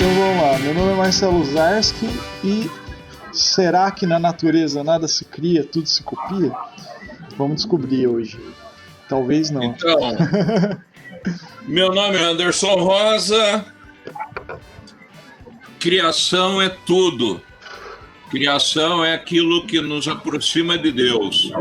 Então vamos lá, meu nome é Marcelo Zarski e será que na natureza nada se cria, tudo se copia? Vamos descobrir hoje. Talvez não. Então, meu nome é Anderson Rosa. Criação é tudo. Criação é aquilo que nos aproxima de Deus.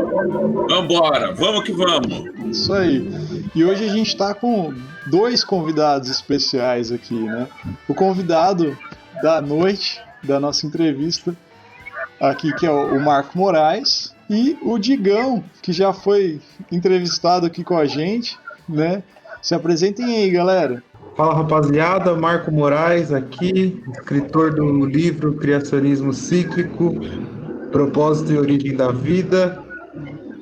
Vambora, vamos que vamos. Isso aí. E hoje a gente está com dois convidados especiais aqui, né? O convidado da noite, da nossa entrevista, aqui, que é o Marco Moraes, e o Digão, que já foi entrevistado aqui com a gente, né? Se apresentem aí, galera. Fala, rapaziada, Marco Moraes aqui, escritor do livro Criacionismo Cíclico, Propósito e Origem da Vida.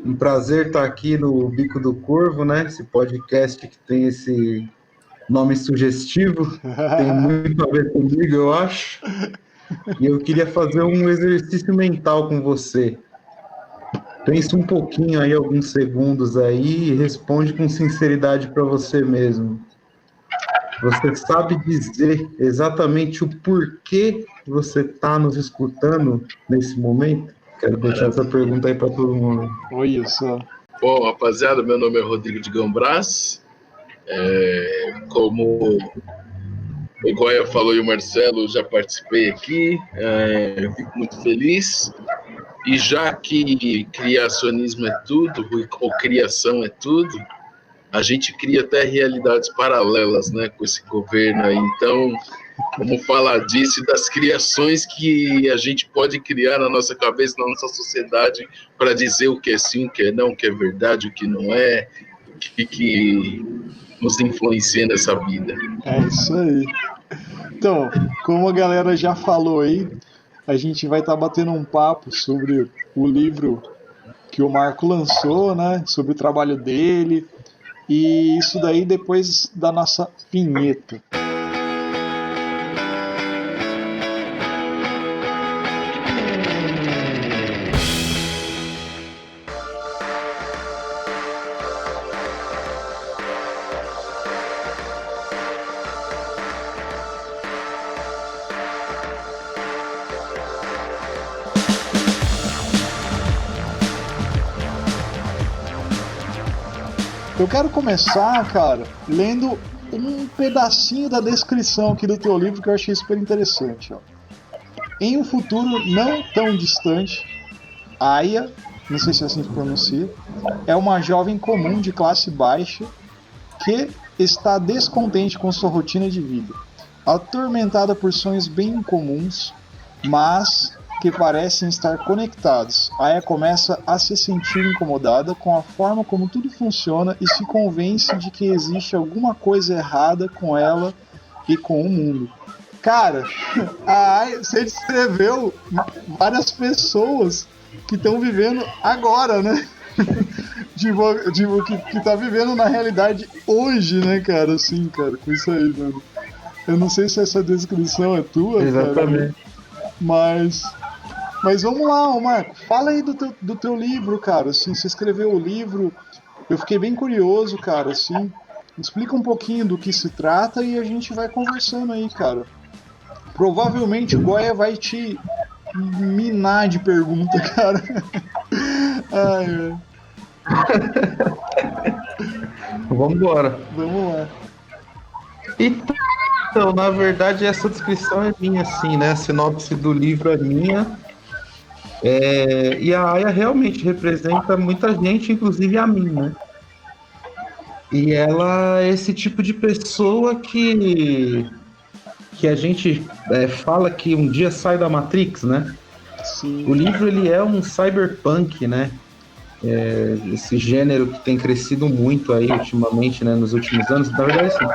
Um prazer estar aqui no Bico do Corvo, né? Esse podcast que tem esse nome sugestivo, tem muito a ver comigo, eu acho. E eu queria fazer um exercício mental com você. Pense um pouquinho aí, alguns segundos aí, e responde com sinceridade para você mesmo. Você sabe dizer exatamente o porquê você está nos escutando nesse momento? Quero deixar essa pergunta aí para todo mundo. Olha só. Bom, rapaziada, meu nome é Rodrigo Digão Brás. Como o Goya falou e o Marcelo, já participei aqui. Fico muito feliz. E já que criacionismo é tudo, ou criação é tudo, a gente cria até realidades paralelas, né, com esse governo aí. Então, vamos falar disso e das criações que a gente pode criar na nossa cabeça, na nossa sociedade, para dizer o que é sim, o que é não, o que é verdade, o que não é, o que nos influencia nessa vida. É isso aí. Então, como a galera já falou aí, a gente vai estar batendo um papo sobre o livro que o Marco lançou, né, sobre o trabalho dele. E isso daí depois da nossa vinheta. Eu quero começar, cara, lendo um pedacinho da descrição aqui do teu livro que eu achei super interessante. Ó. Em um futuro não tão distante, Aya, não sei se é assim que pronuncia, é uma jovem comum de classe baixa que está descontente com sua rotina de vida, atormentada por sonhos bem incomuns, mas que parecem estar conectados. Aya começa a se sentir incomodada com a forma como tudo funciona e se convence de que existe alguma coisa errada com ela e com o mundo. Cara, a Aya, você descreveu várias pessoas que estão vivendo agora, né? Que tá vivendo na realidade hoje, né, cara? Assim, cara, com isso aí, mano. Eu não sei se essa descrição é tua, exatamente, cara, mas vamos lá, Marco, fala aí do teu livro, cara, assim, você escreveu o livro, eu fiquei bem curioso, cara, assim, explica um pouquinho do que se trata e a gente vai conversando aí, cara. Provavelmente o Goya vai te minar de pergunta, cara. Ai, Vamos embora. Vamos lá. Então, na verdade, essa descrição é minha, assim, né? A sinopse do livro é minha. E a Aya realmente representa muita gente, inclusive a mim, né? E ela é esse tipo de pessoa que a gente fala que um dia sai da Matrix, né? Sim. O livro, ele é um cyberpunk, né? Esse gênero que tem crescido muito aí ultimamente, né? Nos últimos anos. Na verdade, assim,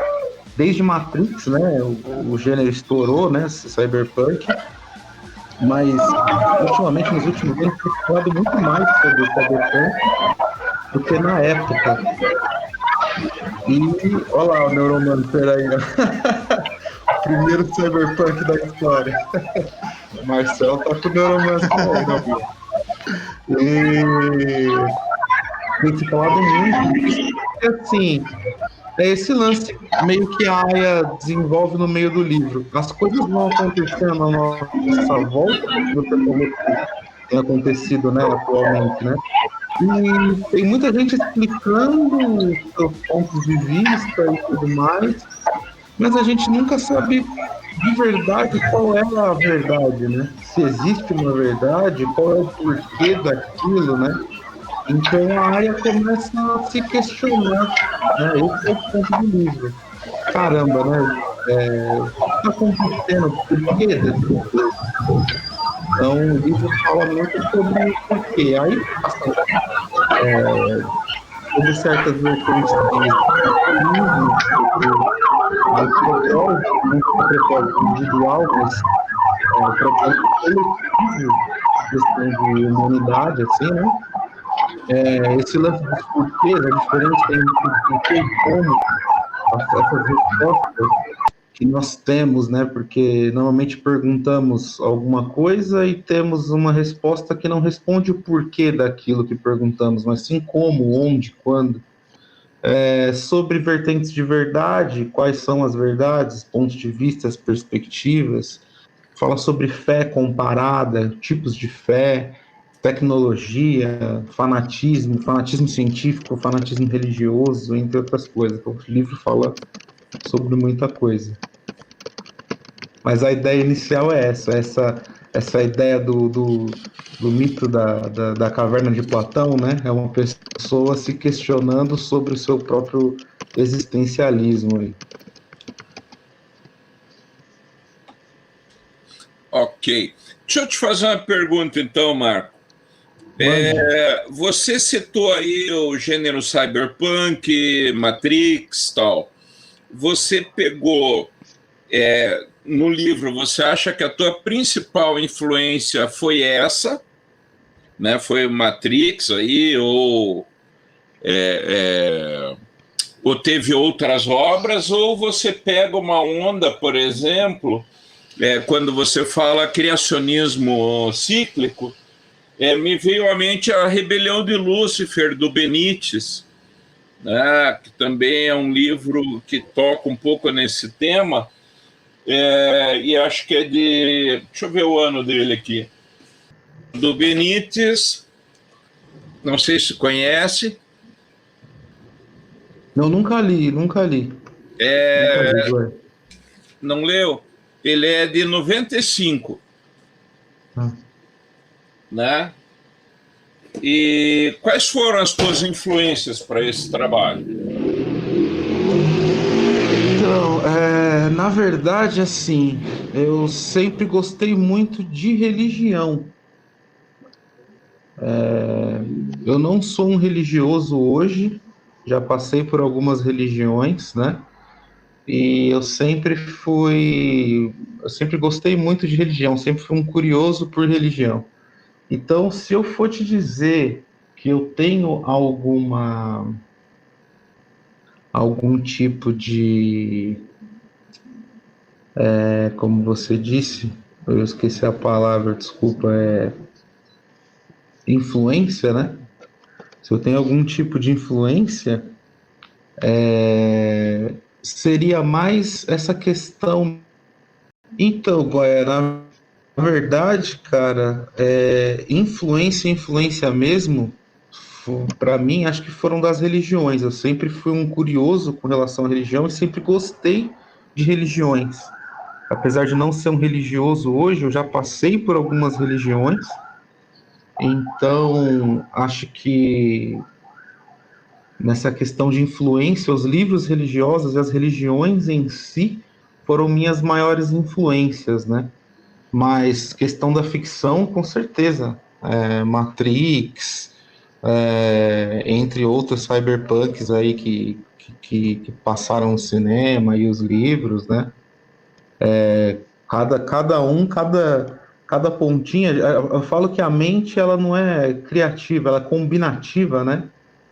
desde Matrix, né? O gênero estourou, né? Esse cyberpunk. Mas, ultimamente, nos últimos anos, tem falado muito mais sobre o cyberpunk do que na época. E, olha lá o Neuromancer aí, ó. Primeiro cyberpunk da história. O Marcel tá com o Neuromancer aí, meu filho. E tem se falado muito. E, assim, É esse lance meio que a Aya desenvolve no meio do livro. As coisas vão acontecendo à nossa volta, como você falou que tem acontecido, né, atualmente, né? E tem muita gente explicando os seus pontos de vista e tudo mais, mas a gente nunca sabe de verdade qual é a verdade, né? Se existe uma verdade, qual é o porquê daquilo, né? Então a área começa a se questionar, né? Esse é o ponto do livro. Caramba, né? O que está acontecendo? Por que dessas coisas? Então o livro fala muito sobre o porquê. Aí passa sobre certas vertentes do propósito, não só propósito individual, mas propósito coletivo, questão de humanidade, assim, né? Esse lance dos porquês, a diferença entre porquê e como, essas respostas que nós temos, né? Porque normalmente perguntamos alguma coisa e temos uma resposta que não responde o porquê daquilo que perguntamos, mas sim como, onde, quando. Sobre vertentes de verdade, quais são as verdades, pontos de vista, as perspectivas. Fala sobre fé comparada, tipos de fé, tecnologia, fanatismo científico, fanatismo religioso, entre outras coisas. Então, o livro fala sobre muita coisa. Mas a ideia inicial é essa ideia do mito da caverna de Platão, né? É uma pessoa se questionando sobre o seu próprio existencialismo aí. Ok. Deixa eu te fazer uma pergunta, então, Marco. Você citou aí o gênero cyberpunk, Matrix, tal. Você pegou no livro, você acha que a tua principal influência foi essa, né? Foi Matrix aí, ou teve outras obras, ou você pega uma onda, por exemplo, quando você fala criacionismo cíclico, me veio à mente a Rebelião de Lúcifer, do Benítez, né, que também é um livro que toca um pouco nesse tema, e acho que é de... Deixa eu ver o ano dele aqui. Do Benítez, não sei se conhece. Não, nunca li. Nunca li, Não leu? Ele é de 95. Né? E quais foram as tuas influências para esse trabalho? Então, na verdade, assim, eu sempre gostei muito de religião. Eu não sou um religioso hoje, já passei por algumas religiões, né? E eu sempre gostei muito de religião, sempre fui um curioso por religião. Então, se eu for te dizer que eu tenho algum tipo de, como você disse, eu esqueci a palavra, desculpa, influência, né? Se eu tenho algum tipo de influência, seria mais essa questão. Então, Goiás, na verdade, cara, influência mesmo, para mim, acho que foram das religiões. Eu sempre fui um curioso com relação à religião e sempre gostei de religiões. Apesar de não ser um religioso hoje, eu já passei por algumas religiões. Então, acho que nessa questão de influência, os livros religiosos e as religiões em si foram minhas maiores influências, né? Mas questão da ficção, com certeza. Matrix, entre outros cyberpunks aí que passaram no cinema e os livros, né? Cada pontinha. Eu falo que a mente ela não é criativa, ela é combinativa, né?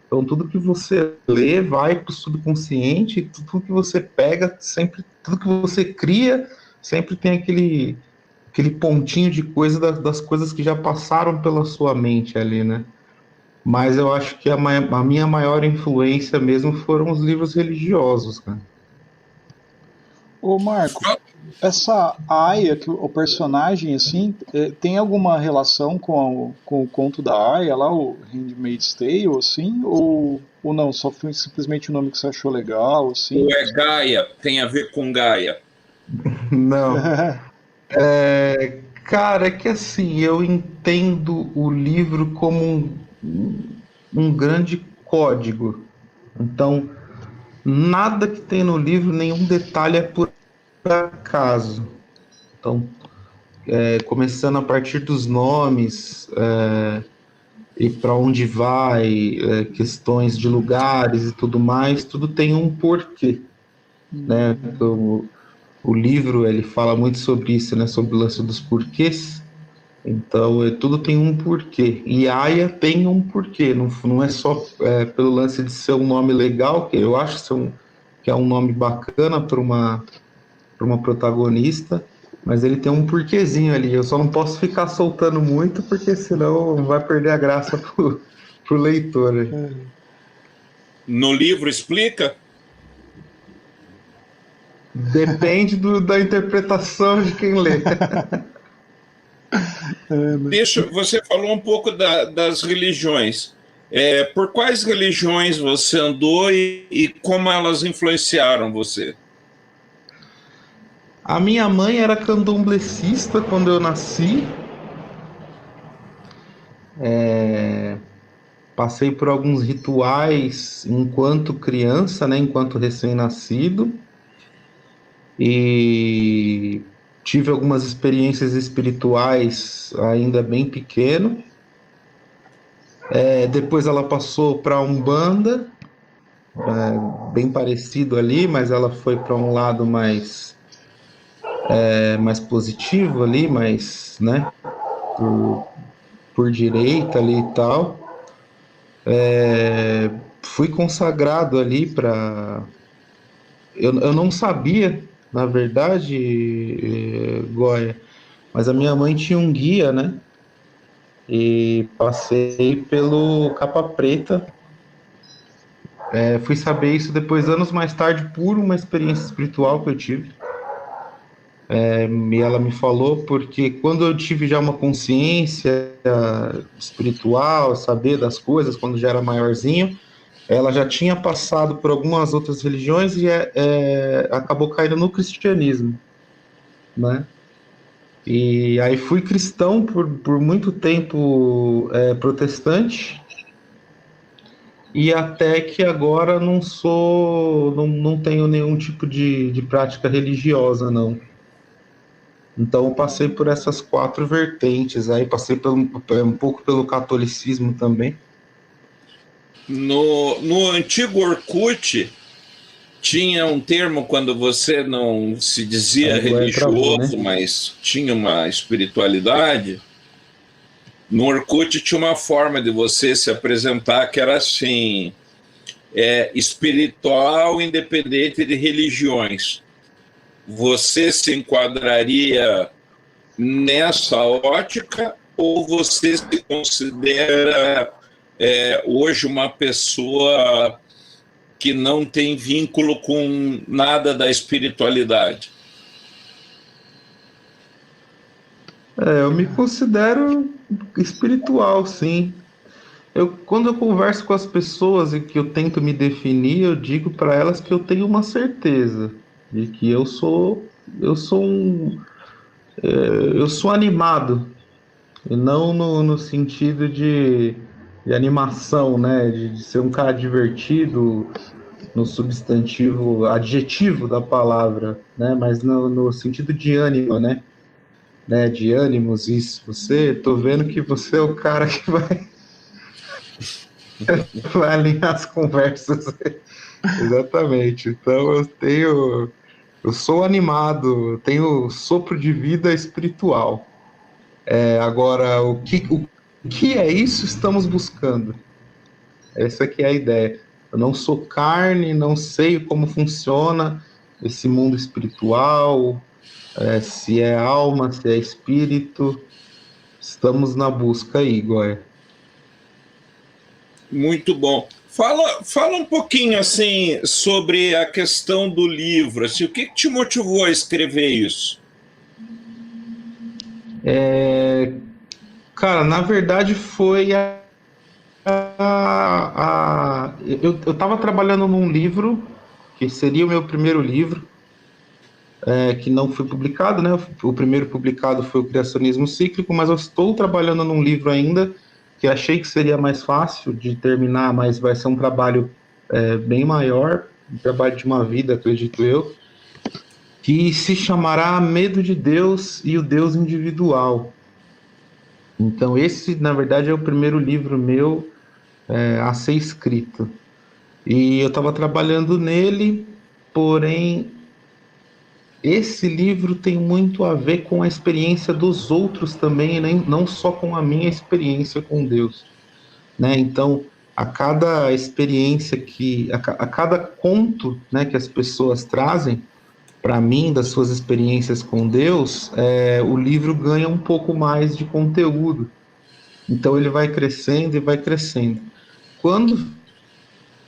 Então tudo que você lê vai para o subconsciente, tudo que você pega, sempre, tudo que você cria, sempre tem aquele pontinho de coisa das coisas que já passaram pela sua mente ali, né? Mas eu acho que a minha maior influência mesmo foram os livros religiosos, cara. Ô Marco, essa Aya, que o personagem, assim, tem alguma relação com o conto da Aya lá, o Handmaid's Tale, assim? Ou não, só foi simplesmente o nome que você achou legal, Ou assim? é Gaia? Tem a ver com Gaia? Não. Cara, é que assim, eu entendo o livro como um grande código. Então, nada que tem no livro, nenhum detalhe é por acaso. Então, começando a partir dos nomes, e para onde vai, questões de lugares e tudo mais, tudo tem um porquê, né? O livro ele fala muito sobre isso, né? Sobre o lance dos porquês. Então, tudo tem um porquê. E Aya tem um porquê. Não é só pelo lance de ser um nome legal, que eu acho que é um nome bacana para uma protagonista, mas ele tem um porquezinho ali. Eu só não posso ficar soltando muito, porque senão vai perder a graça pro leitor. No livro explica? Depende da interpretação de quem lê. Você falou um pouco das religiões. Por quais religiões você andou e como elas influenciaram você? A minha mãe era candomblecista quando eu nasci. Passei por alguns rituais enquanto criança, né, enquanto recém-nascido, e tive algumas experiências espirituais ainda bem pequeno. Depois ela passou para a Umbanda, bem parecido ali, mas ela foi para um lado mais positivo ali, mais, né, por direita ali e tal. Fui consagrado ali para. Eu não sabia, na verdade, Goya, mas a minha mãe tinha um guia, né? E passei pelo Capa Preta. Fui saber isso depois, anos mais tarde, por uma experiência espiritual que eu tive. E ela me falou porque quando eu tive já uma consciência espiritual, saber das coisas, quando já era maiorzinho, ela já tinha passado por algumas outras religiões e acabou caindo no cristianismo, né? E aí fui cristão por muito tempo, protestante, e até que agora não tenho nenhum tipo de prática religiosa, não. Então eu passei por essas 4 vertentes, aí passei um pouco pelo catolicismo também. No antigo Orkut, tinha um termo quando você não se dizia Agora travou, né? religioso, mas tinha uma espiritualidade. No Orkut tinha uma forma de você se apresentar que era assim, espiritual independente de religiões. Você se enquadraria nessa ótica ou você se considera hoje uma pessoa que não tem vínculo com nada da espiritualidade? Eu me considero espiritual, sim. Quando eu converso com as pessoas e que eu tento me definir, eu digo para elas que eu tenho uma certeza de que eu sou animado, e não no sentido de animação, né? De ser um cara divertido no substantivo adjetivo da palavra, né? Mas no sentido de ânimo, né? De ânimos, isso. Tô vendo que você é o cara que vai alinhar as conversas. Exatamente. Então eu sou animado, eu tenho sopro de vida espiritual. Agora, o que é isso estamos buscando? Essa que é a ideia. Eu não sou carne, não sei como funciona esse mundo espiritual, se é alma, se é espírito. Estamos na busca aí, Goya. Muito bom. Fala um pouquinho assim sobre a questão do livro. Assim, o que te motivou a escrever isso? Cara, na verdade foi eu estava trabalhando num livro que seria o meu primeiro livro, que não foi publicado, né? O primeiro publicado foi o Criacionismo Cíclico, mas eu estou trabalhando num livro ainda que achei que seria mais fácil de terminar, mas vai ser um trabalho bem maior, um trabalho de uma vida, acredito eu, que se chamará Medo de Deus e o Deus Individual. Então, esse, na verdade, é o primeiro livro meu a ser escrito. E eu estava trabalhando nele, porém, esse livro tem muito a ver com a experiência dos outros também, né? Não só com a minha experiência com Deus, né? Então, a cada experiência a cada conto, né, que as pessoas trazem para mim das suas experiências com Deus, o livro ganha um pouco mais de conteúdo. Então, ele vai crescendo e vai crescendo. Quando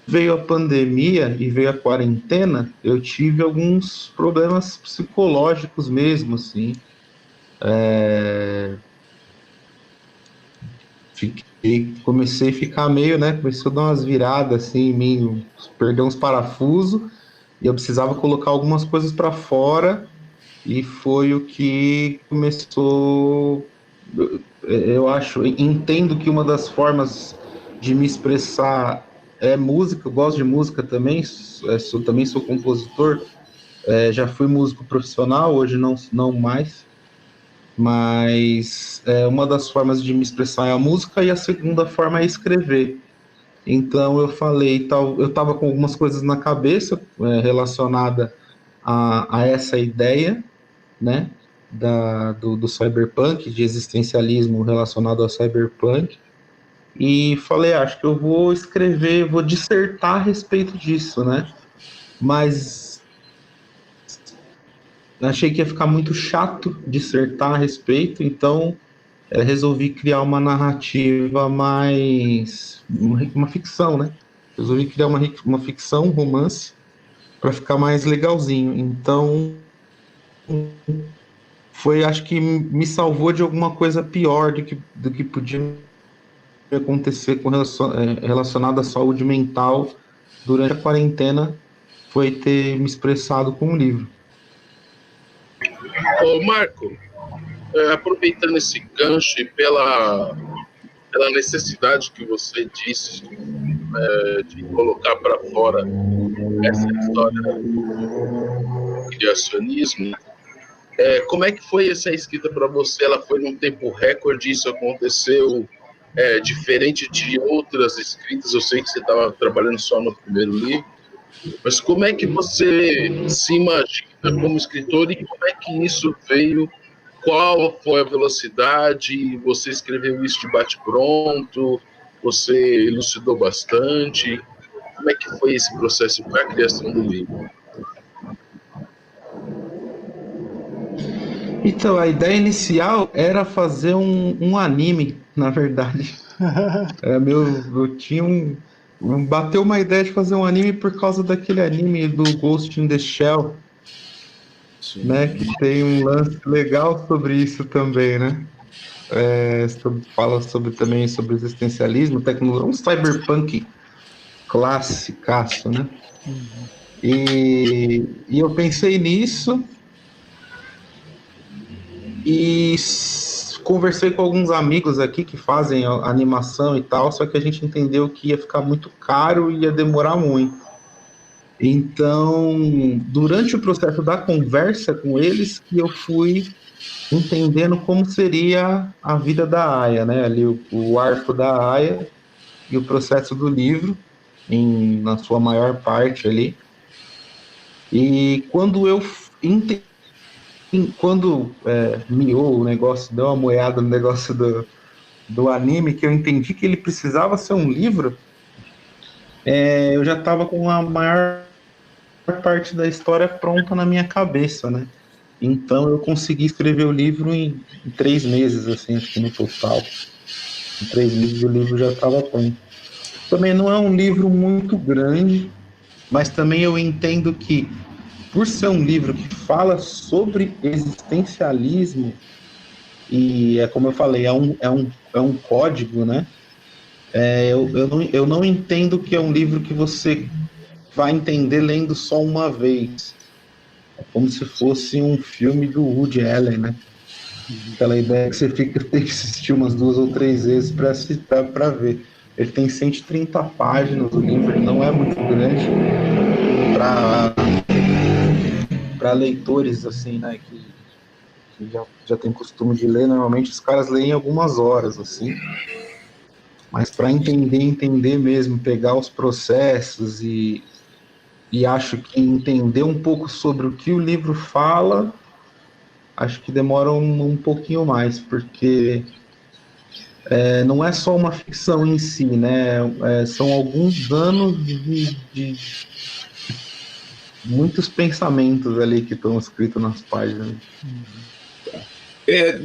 veio a pandemia e veio a quarentena, eu tive alguns problemas psicológicos mesmo, assim. Comecei a ficar meio, né? Começou a dar umas viradas assim em mim, perder uns parafusos, e eu precisava colocar algumas coisas para fora, e foi o que começou. Eu acho, entendo que uma das formas de me expressar é música. Eu gosto de música também, também sou compositor, já fui músico profissional, hoje não mais, mas uma das formas de me expressar é a música, e a segunda forma é escrever. Então eu falei, eu estava com algumas coisas na cabeça relacionada a essa ideia, né, do cyberpunk, de existencialismo relacionado ao cyberpunk, e falei, acho que eu vou escrever, vou dissertar a respeito disso, né? Mas achei que ia ficar muito chato dissertar a respeito, então resolvi criar uma narrativa mais... uma ficção, né? Resolvi criar uma ficção, um romance, para ficar mais legalzinho. Então, acho que me salvou de alguma coisa pior do que podia acontecer relacionado à saúde mental durante a quarentena, foi ter me expressado com um livro. Ô Marco, aproveitando esse gancho e pela necessidade que você disse de colocar para fora essa história do criacionismo, como é que foi essa escrita para você? Ela foi num tempo recorde? Isso aconteceu diferente de outras escritas? Eu sei que você estava trabalhando só no primeiro livro, mas como é que você se imagina como escritor e como é que isso veio? Qual foi a velocidade? Você escreveu isso de bate-pronto? Você elucidou bastante? Como é que foi esse processo para a criação do livro? Então, a ideia inicial era fazer um anime, na verdade. Eu tinha bateu uma ideia de fazer um anime por causa daquele anime do Ghost in the Shell, né? Que tem um lance legal sobre isso também, né? Fala também sobre existencialismo, tecnologia, um cyberpunk classicaço, né? E eu pensei nisso e conversei com alguns amigos aqui que fazem animação e tal, só que a gente entendeu que ia ficar muito caro e ia demorar muito. Então, durante o processo da conversa com eles, que eu fui entendendo como seria a vida da Aya, né? Ali o arco da Aya e o processo do livro, na sua maior parte ali. E quando eu entendi, miou o negócio, deu uma moiada no negócio do anime, que eu entendi que ele precisava ser um livro, eu já estava com a maior parte da história pronta na minha cabeça, né? Então eu consegui escrever o livro em 3 meses, assim, acho que no total. Em 3 meses o livro já estava pronto. também não é um livro muito grande, mas também eu entendo que, por ser um livro que fala sobre existencialismo, e é como eu falei, é um código, né? Eu não entendo que é um livro que você vai entender lendo só uma vez. É como se fosse um filme do Woody Allen, né? Aquela ideia que você tem que assistir umas 2 ou 3 vezes para ver. Ele tem 130 páginas, o livro ele não é muito grande para leitores assim, né? Que já tem costume de ler. Normalmente os caras leem algumas horas, assim. Mas para entender mesmo, pegar os processos e acho que entender um pouco sobre o que o livro fala, acho que demora um pouquinho mais, porque não é só uma ficção em si, né? São alguns anos de muitos pensamentos ali que estão escritos nas páginas.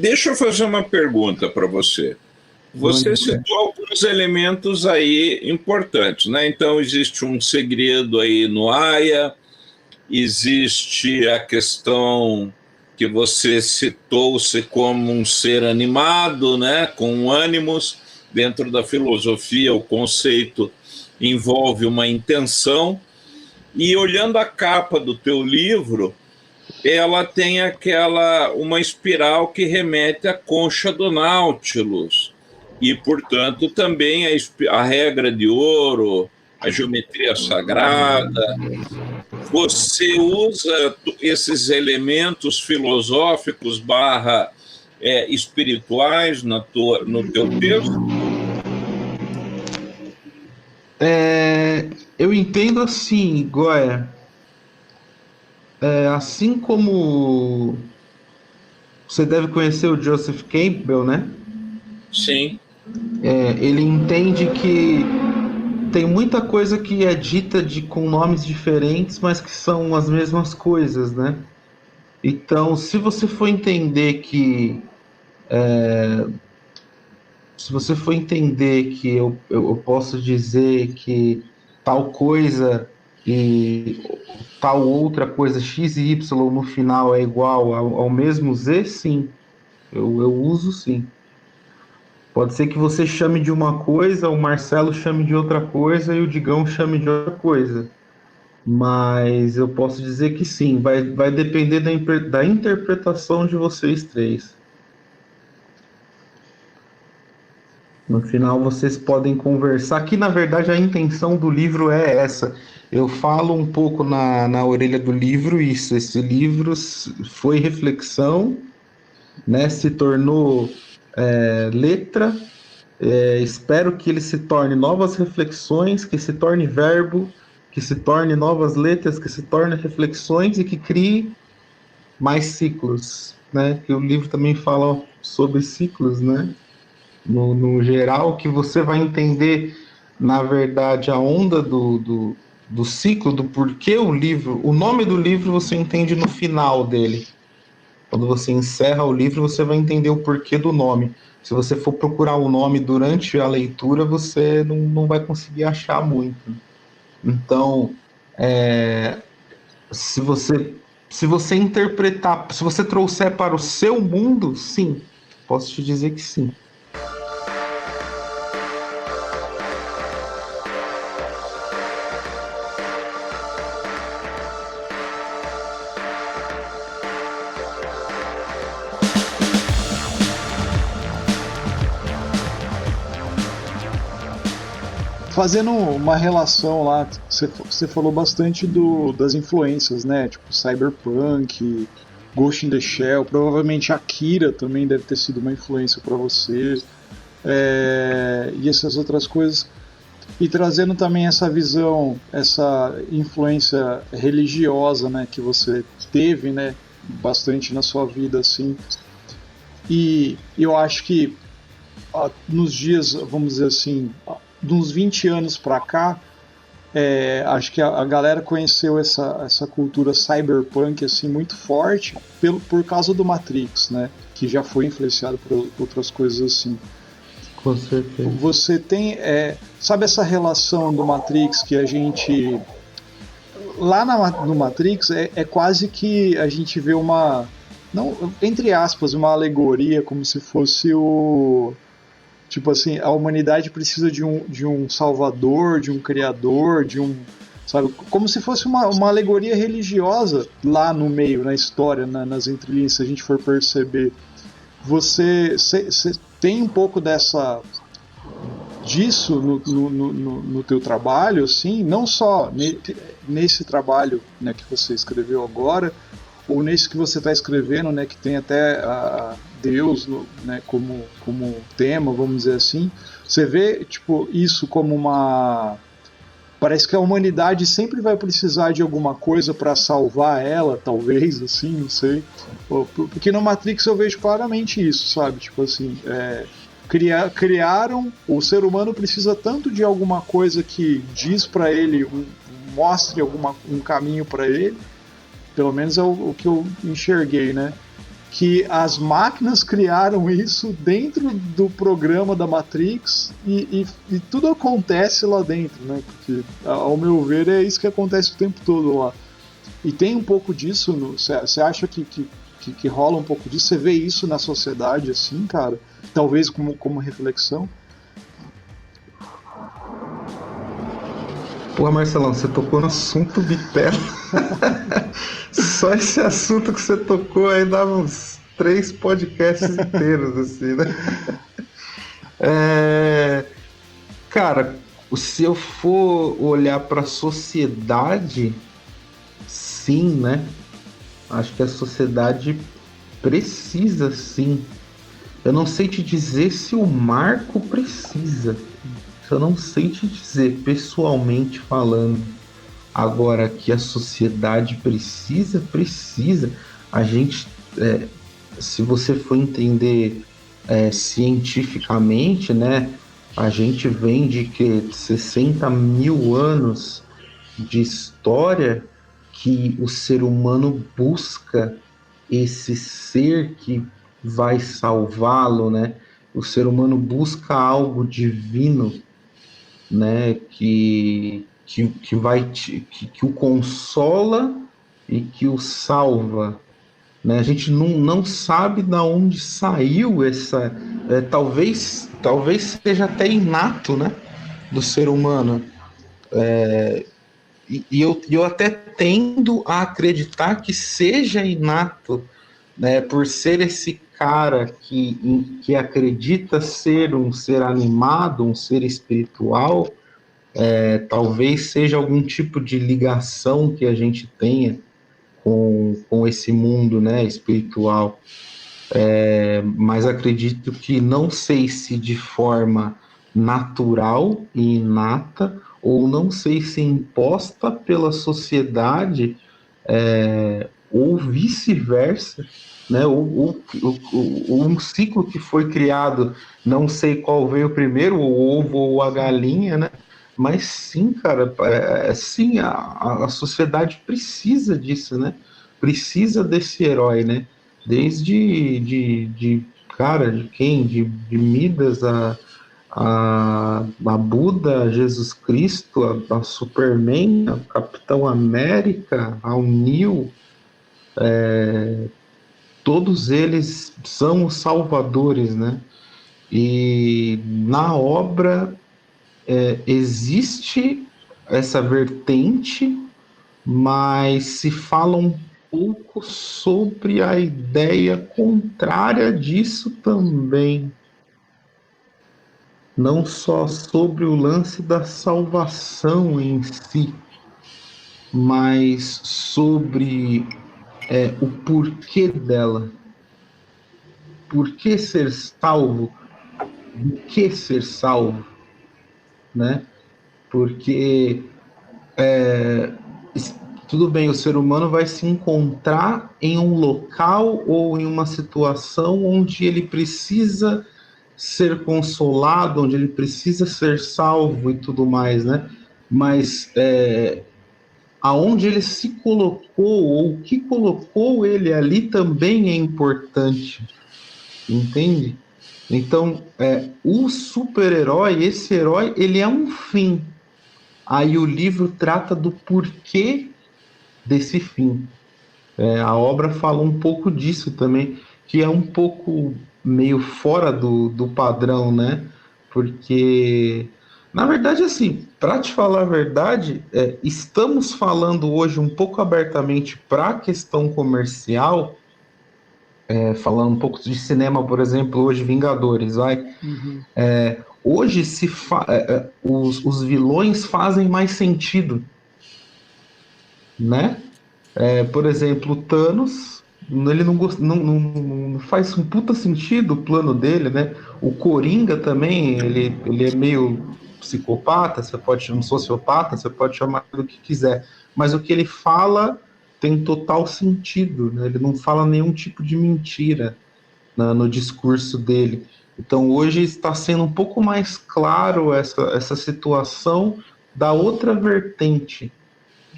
Deixa eu fazer uma pergunta para você. Você citou alguns elementos aí importantes, né? Então, existe um segredo aí no Aya, existe a questão que você citou-se como um ser animado, né? Com ânimos. Dentro da filosofia, o conceito envolve uma intenção. E olhando a capa do teu livro, ela tem uma espiral que remete à concha do Nautilus. E, portanto, também a regra de ouro, a geometria sagrada. Você usa esses elementos filosóficos / espirituais no teu texto? Eu entendo assim, Goya. Assim como você deve conhecer o Joseph Campbell, né? Sim. Ele entende que tem muita coisa que é dita com nomes diferentes, mas que são as mesmas coisas, né? Então, se você for entender que eu posso dizer que tal coisa e tal outra coisa x e y no final é igual ao mesmo z, sim, eu uso sim. Pode ser que você chame de uma coisa, o Marcelo chame de outra coisa e o Digão chame de outra coisa. Mas eu posso dizer que sim, vai depender da interpretação de vocês três. No final vocês podem conversar, que na verdade a intenção do livro é essa. Eu falo um pouco na orelha do livro isso. Esse livro foi reflexão, né? Se tornou letra. Espero que ele se torne novas reflexões, que se torne verbo, que se torne novas letras, que se torne reflexões e que crie mais ciclos, né? Que o livro também fala sobre ciclos, né? No geral, que você vai entender, na verdade, a onda do ciclo, do porquê o nome do livro você entende no final dele. Quando você encerra o livro, você vai entender o porquê do nome. Se você for procurar o nome durante a leitura, você não vai conseguir achar muito. Então, se você interpretar, se você trouxer para o seu mundo, sim, posso te dizer que sim. Fazendo uma relação lá, você falou bastante das influências, né? Tipo Cyberpunk, Ghost in the Shell, provavelmente Akira também deve ter sido uma influência para você, e essas outras coisas. E trazendo também essa visão, essa influência religiosa, né, que você teve, né, bastante na sua vida, assim. E eu acho que nos dias, vamos dizer assim, de uns 20 anos para cá, acho que a galera conheceu essa cultura cyberpunk assim, muito forte por causa do Matrix, né? Que já foi influenciado por outras coisas assim. Com certeza. Você tem, sabe essa relação do Matrix que a gente... Lá no Matrix é quase que a gente vê uma... Não, entre aspas, uma alegoria, como se fosse o... Tipo assim, a humanidade precisa de um salvador, de um criador, de um... Sabe? Como se fosse uma alegoria religiosa lá no meio, na história, nas entrelinhas, se a gente for perceber. Você tem um pouco disso no teu trabalho, assim, não só nesse trabalho, né, que você escreveu agora, ou nesse que você está escrevendo, né, que tem até Deus, né, como tema, vamos dizer assim. Você vê, tipo, isso como uma... Parece que a humanidade sempre vai precisar de alguma coisa para salvar ela, talvez, assim, não sei. Porque no Matrix eu vejo claramente isso, sabe? Tipo assim, criaram... O ser humano precisa tanto de alguma coisa que diz para ele, mostre um caminho para ele, pelo menos é o que eu enxerguei, né? Que as máquinas criaram isso dentro do programa da Matrix e tudo acontece lá dentro, né? Porque, ao meu ver, é isso que acontece o tempo todo lá. E tem um pouco disso, você acha que rola um pouco disso? Você vê isso na sociedade, assim, cara? Talvez como reflexão? Pô, Marcelão, você tocou no assunto bitelo. Só esse assunto que você tocou aí dava uns 3 podcasts inteiros, assim, né? Cara, se eu for olhar para a sociedade, sim, né? Acho que a sociedade precisa, sim. Eu não sei te dizer se o Marco precisa. Eu não sei te dizer, pessoalmente falando. Agora, que a sociedade precisa. A gente, se você for entender cientificamente, né? A gente vem de 60 mil anos de história que o ser humano busca esse ser que vai salvá-lo, né? O ser humano busca algo divino, né? Que o consola e que o salva, né? A gente não sabe de onde saiu essa... talvez seja até inato, né? Do ser humano. E eu até tendo a acreditar que seja inato, né, por ser esse cara que acredita ser um ser animado, um ser espiritual. Talvez seja algum tipo de ligação que a gente tenha com esse mundo, né, espiritual. Mas acredito que, não sei se de forma natural e inata, ou não sei se imposta pela sociedade, ou vice-versa, né? Ou um ciclo que foi criado, não sei qual veio primeiro, o ovo ou a galinha, né? Mas sim, cara, sim, a sociedade precisa disso, né? Precisa desse herói, né? Desde cara, de quem? De Midas a Buda, a Jesus Cristo, a Superman, a Capitão América, ao Neo, todos eles são os salvadores, né? E na obra existe essa vertente, mas se fala um pouco sobre a ideia contrária disso também. Não só sobre o lance da salvação em si, mas sobre o porquê dela. Por que ser salvo? Do que ser salvo? Né? Porque tudo bem, o ser humano vai se encontrar em um local ou em uma situação onde ele precisa ser consolado, onde ele precisa ser salvo e tudo mais, né? Mas aonde ele se colocou ou o que colocou ele ali também é importante, entende? Então, o super-herói, esse herói, ele é um fim. Aí o livro trata do porquê desse fim. A obra fala um pouco disso também, que é um pouco meio fora do padrão, né? Porque, na verdade, assim, para te falar a verdade, estamos falando hoje um pouco abertamente para a questão comercial, falando um pouco de cinema, por exemplo, hoje Vingadores, vai. Uhum. Hoje os vilões fazem mais sentido, né? Por exemplo, o Thanos, ele não faz um puta sentido o plano dele, né? O Coringa também, ele é meio psicopata, você pode chamar um sociopata, você pode chamar do que quiser, mas o que ele fala tem total sentido, né? Ele não fala nenhum tipo de mentira no discurso dele. Então hoje está sendo um pouco mais claro essa situação da outra vertente,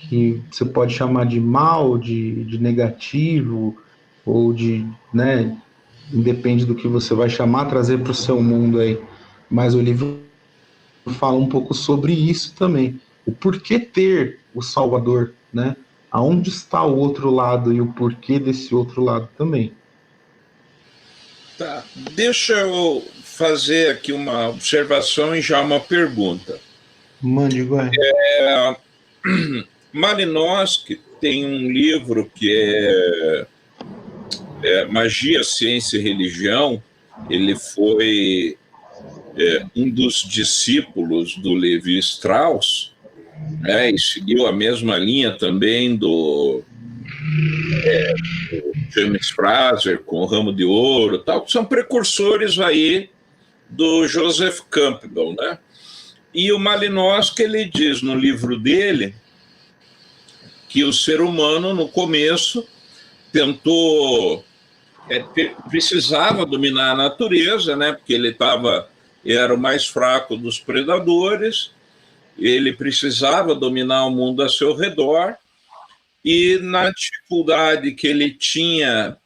que você pode chamar de mal, de negativo, ou de, né, independe do que você vai chamar, trazer para o seu mundo aí. Mas o livro fala um pouco sobre isso também. O porquê ter o Salvador, né? Aonde está o outro lado e o porquê desse outro lado também. Tá. Deixa eu fazer aqui uma observação e já uma pergunta. Mande, Guai. Malinowski tem um livro que é Magia, Ciência e Religião. Ele foi um dos discípulos do Levi Strauss, né, e seguiu a mesma linha também do James Fraser com o Ramo de Ouro, tal, que são precursores aí do Joseph Campbell, né? E o Malinowski, ele diz no livro dele que o ser humano, no começo, precisava dominar a natureza, né? Porque ele era o mais fraco dos predadores, ele precisava dominar o mundo a seu redor, e na dificuldade que ele tinha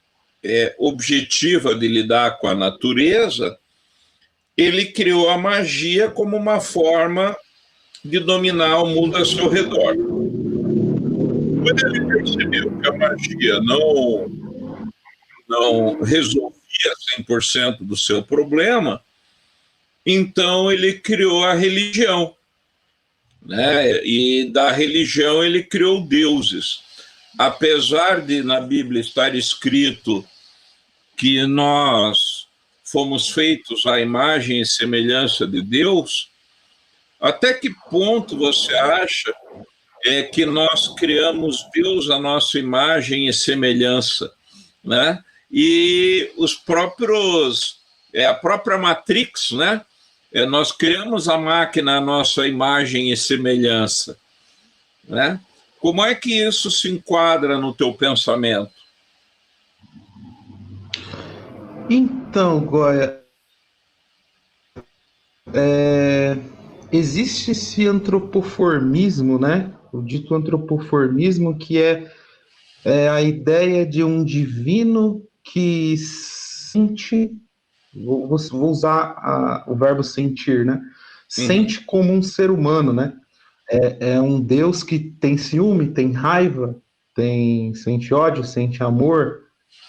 objetiva de lidar com a natureza, ele criou a magia como uma forma de dominar o mundo a seu redor. Quando ele percebeu que a magia não resolvia 100% do seu problema, então ele criou a religião, né? E da religião ele criou deuses. Apesar de na Bíblia estar escrito que nós fomos feitos à imagem e semelhança de Deus, até que ponto você acha que nós criamos Deus à nossa imagem e semelhança, né? E a própria Matrix, né? Nós criamos a máquina à nossa imagem e semelhança, né? Como é que isso se enquadra no teu pensamento? Então, Goya, existe esse antropoformismo, né? O dito antropoformismo, que é a ideia de um divino que sente, vou usar o verbo sentir, né? Sente como um ser humano, né? É um Deus que tem ciúme, tem raiva, sente ódio, sente amor,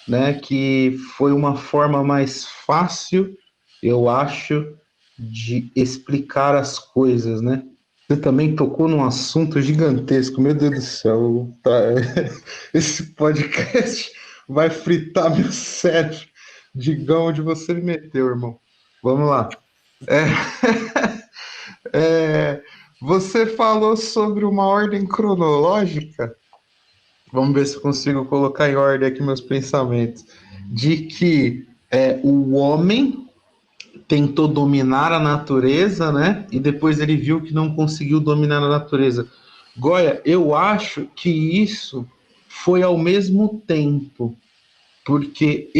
né? Que foi uma forma mais fácil, eu acho, de explicar as coisas, né? Você também tocou num assunto gigantesco, meu Deus do céu, esse podcast vai fritar meu cérebro. Digão, onde você me meteu, irmão. Vamos lá. Você falou sobre uma ordem cronológica. Vamos ver se eu consigo colocar em ordem aqui meus pensamentos. De que o homem tentou dominar a natureza, né? E depois ele viu que não conseguiu dominar a natureza. Goya, eu acho que isso foi ao mesmo tempo. Porque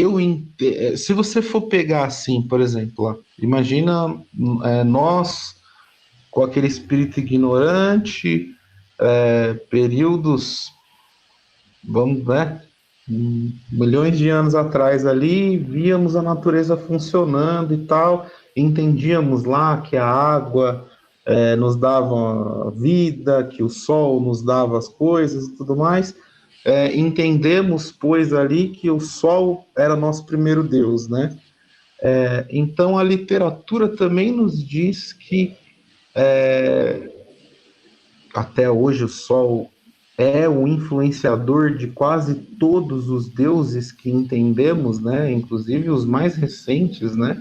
se você for pegar assim, por exemplo, ó, imagina nós com aquele espírito ignorante, períodos, vamos, né? milhões de anos atrás ali, víamos a natureza funcionando e tal, entendíamos lá que a água nos dava vida, que o sol nos dava as coisas e tudo mais. Entendemos, pois, ali que o sol era nosso primeiro Deus, né? Então a literatura também nos diz que até hoje o Sol é o influenciador de quase todos os deuses que entendemos, né? Inclusive os mais recentes, né?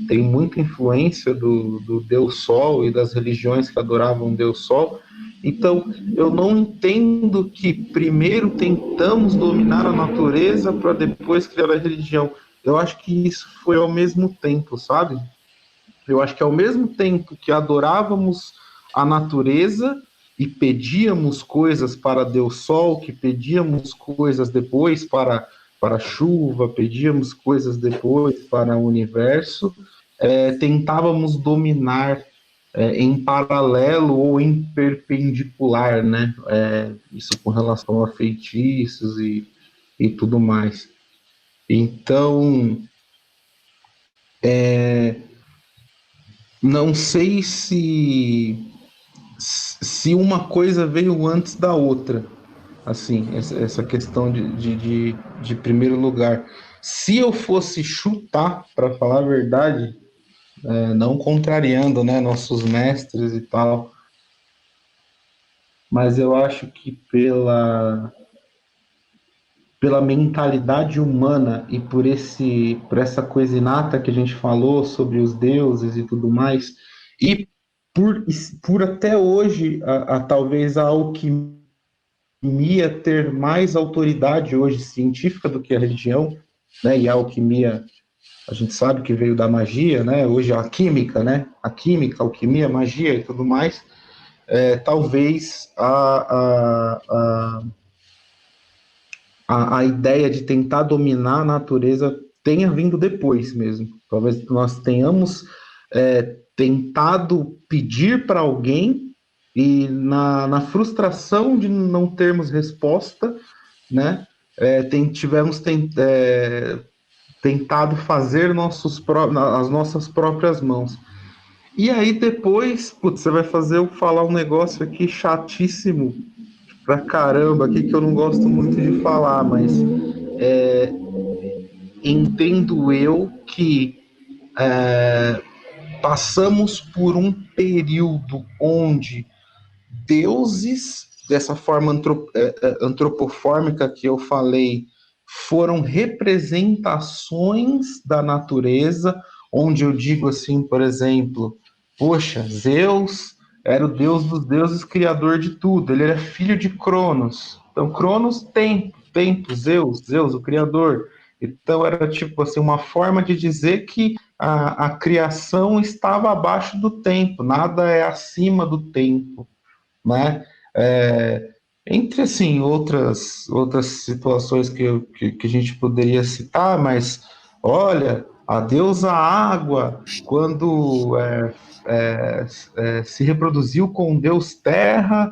Tem muita influência do Deus Sol e das religiões que adoravam o Deus Sol. Então, eu não entendo que primeiro tentamos dominar a natureza para depois criar a religião. Eu acho que isso foi ao mesmo tempo, sabe? Eu acho que ao mesmo tempo que adorávamos a natureza e pedíamos coisas para Deus Sol, que pedíamos coisas depois para a chuva, pedíamos coisas depois para o universo, tentávamos dominar em paralelo ou em perpendicular, né? Isso com relação a feitiços e tudo mais. Então, não sei se uma coisa veio antes da outra, assim, essa questão de primeiro lugar. Se eu fosse chutar, para falar a verdade, não contrariando, né, nossos mestres e tal, mas eu acho que pela mentalidade humana e por essa coisa inata que a gente falou sobre os deuses e tudo mais, e por até hoje, talvez a alquimia ter mais autoridade hoje científica do que a religião, né? E a alquimia, a gente sabe que veio da magia, né? Hoje a química, né? A química, a alquimia, a magia e tudo mais. Talvez a ideia de tentar dominar a natureza tenha vindo depois mesmo. Talvez nós tenhamos tentado pedir para alguém e na frustração de não termos resposta, né, tivemos tentado fazer as nossas próprias mãos. E aí depois, putz, você vai falar um negócio aqui chatíssimo pra caramba aqui que eu não gosto muito de falar, mas entendo eu que passamos por um período onde deuses, dessa forma antropofórmica que eu falei, foram representações da natureza, onde eu digo assim, por exemplo, poxa, Zeus era o deus dos deuses, criador de tudo, ele era filho de Cronos. Então, Cronos, tempo, Zeus, o criador. Então, era tipo assim, uma forma de dizer que a criação estava abaixo do tempo, nada é acima do tempo, né? Entre assim outras situações que a gente poderia citar, mas olha, a deusa água, quando se reproduziu com o deus terra,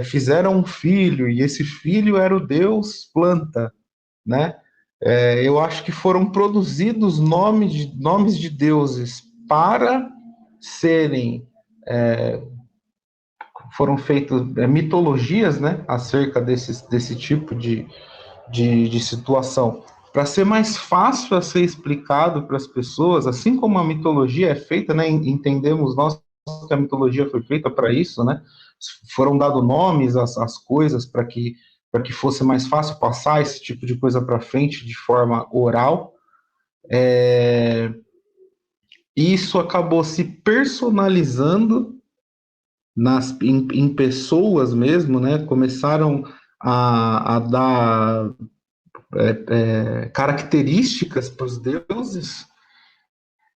fizeram um filho, e esse filho era o deus planta, né? Eu acho que foram produzidos nomes de deuses para serem foram feitas mitologias, né, acerca desse tipo de situação, para ser mais fácil a ser explicado para as pessoas, assim como a mitologia é feita, né, entendemos nós que a mitologia foi feita para isso, né, foram dados nomes às coisas para que fosse mais fácil passar esse tipo de coisa para frente de forma oral. Isso acabou se personalizando em pessoas mesmo, né? Começaram a dar características para os deuses,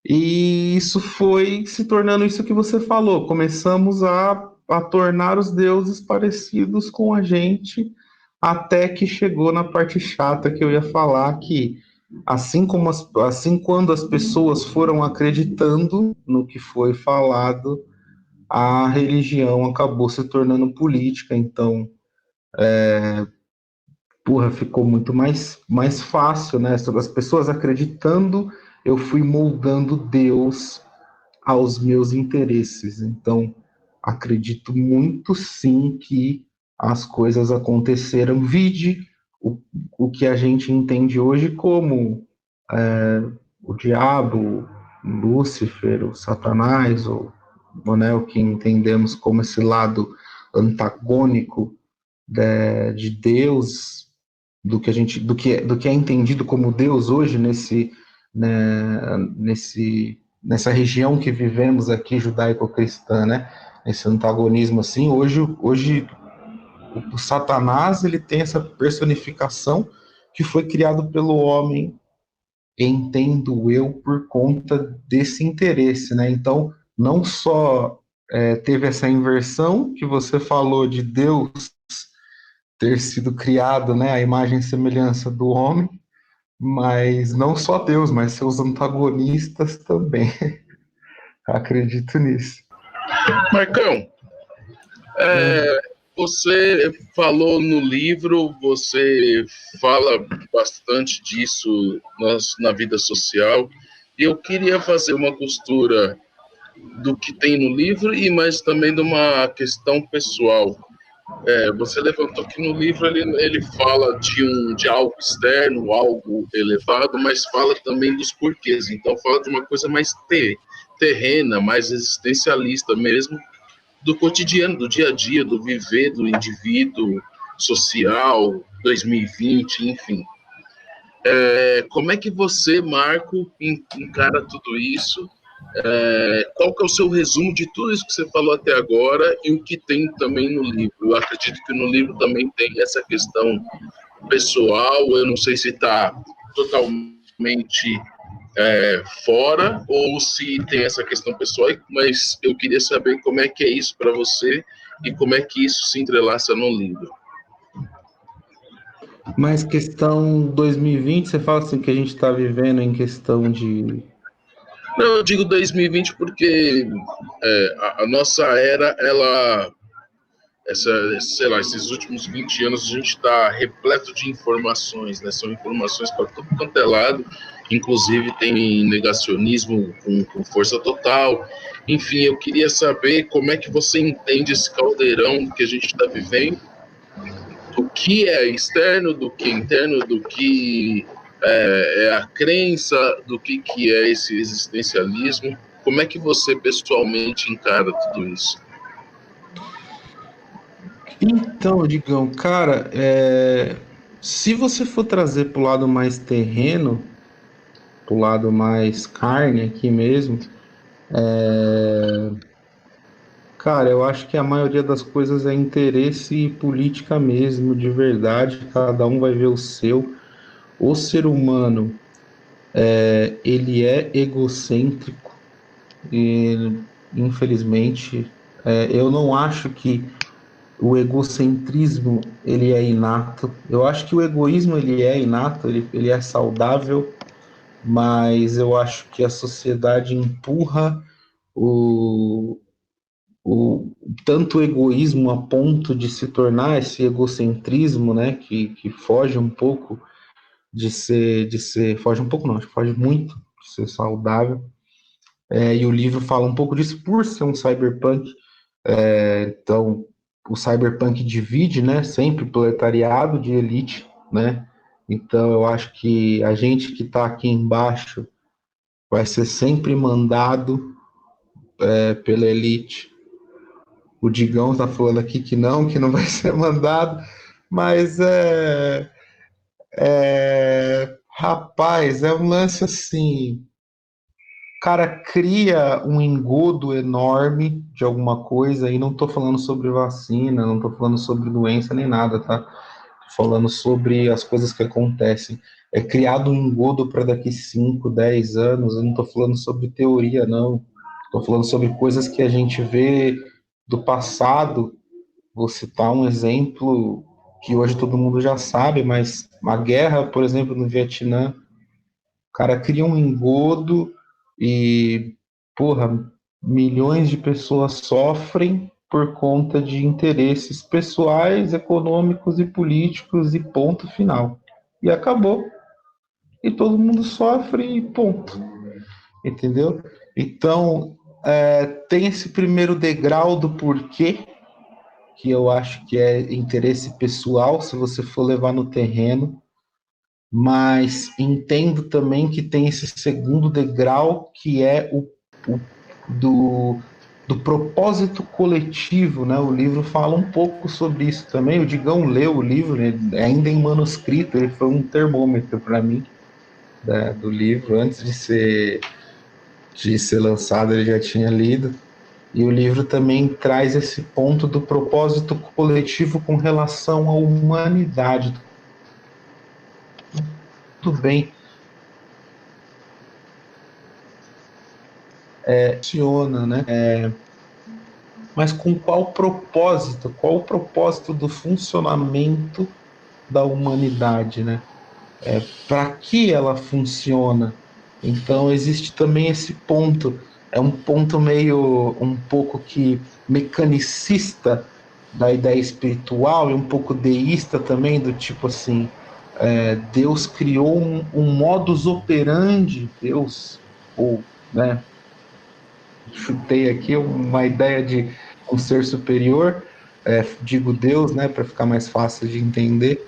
e isso foi se tornando isso que você falou. Começamos a tornar os deuses parecidos com a gente, até que chegou na parte chata que eu ia falar, que assim quando as pessoas foram acreditando no que foi falado, a religião acabou se tornando política. Então, porra, ficou muito mais fácil, né? As pessoas acreditando, eu fui moldando Deus aos meus interesses. Então, acredito muito sim que as coisas aconteceram. Vide o, o que a gente entende hoje como o diabo, Lúcifer, o Satanás, né, o que entendemos como esse lado antagônico de Deus, do que é entendido como Deus hoje né, nessa região que vivemos aqui judaico-cristã, né? Esse antagonismo assim, hoje o Satanás ele tem essa personificação que foi criado pelo homem, entendo eu, por conta desse interesse, né? Então, não só teve essa inversão que você falou de Deus ter sido criado, né, a imagem e semelhança do homem, mas não só Deus, mas seus antagonistas também. Acredito nisso. Marcão, você falou no livro, você fala bastante disso na vida social, e eu queria fazer uma costura do que tem no livro e mais também de uma questão pessoal. Você levantou que no livro ele fala de algo externo, algo elevado, mas fala também dos porquês. Então fala de uma coisa mais terrena, mais existencialista mesmo, do cotidiano, do dia a dia, do viver do indivíduo social, 2020, enfim. Como é que você, Marco, encara tudo isso? Qual que é o seu resumo de tudo isso que você falou até agora e o que tem também no livro? Eu acredito que no livro também tem essa questão pessoal, eu não sei se está totalmente fora ou se tem essa questão pessoal, mas eu queria saber como é que é isso para você e como é que isso se entrelaça no livro. Mas questão 2020, você fala assim que a gente está vivendo em questão de... Não, eu digo 2020 porque a nossa era, sei lá, esses últimos 20 anos a gente está repleto de informações, né? São informações para todo quanto é lado, inclusive tem negacionismo com força total. Enfim, eu queria saber como é que você entende esse caldeirão que a gente está vivendo, do que é externo, do que é interno, do que é a crença, do que é esse existencialismo. Como é que você pessoalmente encara tudo isso? Então, Digão, cara, se você for trazer para o lado mais terreno, para o lado mais carne aqui mesmo, cara, eu acho que a maioria das coisas é interesse e política mesmo, de verdade, cada um vai ver o seu. O ser humano, ele é egocêntrico e, infelizmente, eu não acho que o egocentrismo ele é inato. Eu acho que o egoísmo ele é inato, ele é saudável, mas eu acho que a sociedade empurra o, tanto o egoísmo a ponto de se tornar esse egocentrismo, né, que foge um pouco foge um pouco não, acho que foge muito de ser saudável. E o livro fala um pouco disso por ser um cyberpunk. Então, o cyberpunk divide, né, sempre proletariado de elite, né? Então, eu acho que a gente que está aqui embaixo vai ser sempre mandado pela elite. O Digão está falando aqui que não vai ser mandado, mas rapaz, é um lance assim. O cara cria um engodo enorme de alguma coisa, e não estou falando sobre vacina, não estou falando sobre doença nem nada, tá? Tô falando sobre as coisas que acontecem. É criado um engodo para daqui 5, 10 anos, eu não estou falando sobre teoria, não. Estou falando sobre coisas que a gente vê do passado. Vou citar um exemplo que hoje todo mundo já sabe, mas a guerra, por exemplo, no Vietnã, o cara cria um engodo e, porra, milhões de pessoas sofrem por conta de interesses pessoais, econômicos e políticos, e ponto final. E acabou. E todo mundo sofre e ponto. Entendeu? Então, tem esse primeiro degrau do porquê, que eu acho que é interesse pessoal, se você for levar no terreno, mas entendo também que tem esse segundo degrau, que é o do propósito coletivo, né? O livro fala um pouco sobre isso também. O Digão leu o livro, né? Ainda em manuscrito, ele foi um termômetro para mim, do livro, antes de ser lançado, ele já tinha lido. E o livro também traz esse ponto do propósito coletivo com relação à humanidade. Tudo bem, funciona, né? Mas com qual propósito? Qual o propósito do funcionamento da humanidade, né? Para que ela funciona? Então existe também esse ponto. É um ponto meio, um pouco que mecanicista da ideia espiritual e um pouco deísta também, do tipo assim, Deus criou um modus operandi, Deus, ou, né, chutei aqui uma ideia de um ser superior, digo Deus, né, para ficar mais fácil de entender,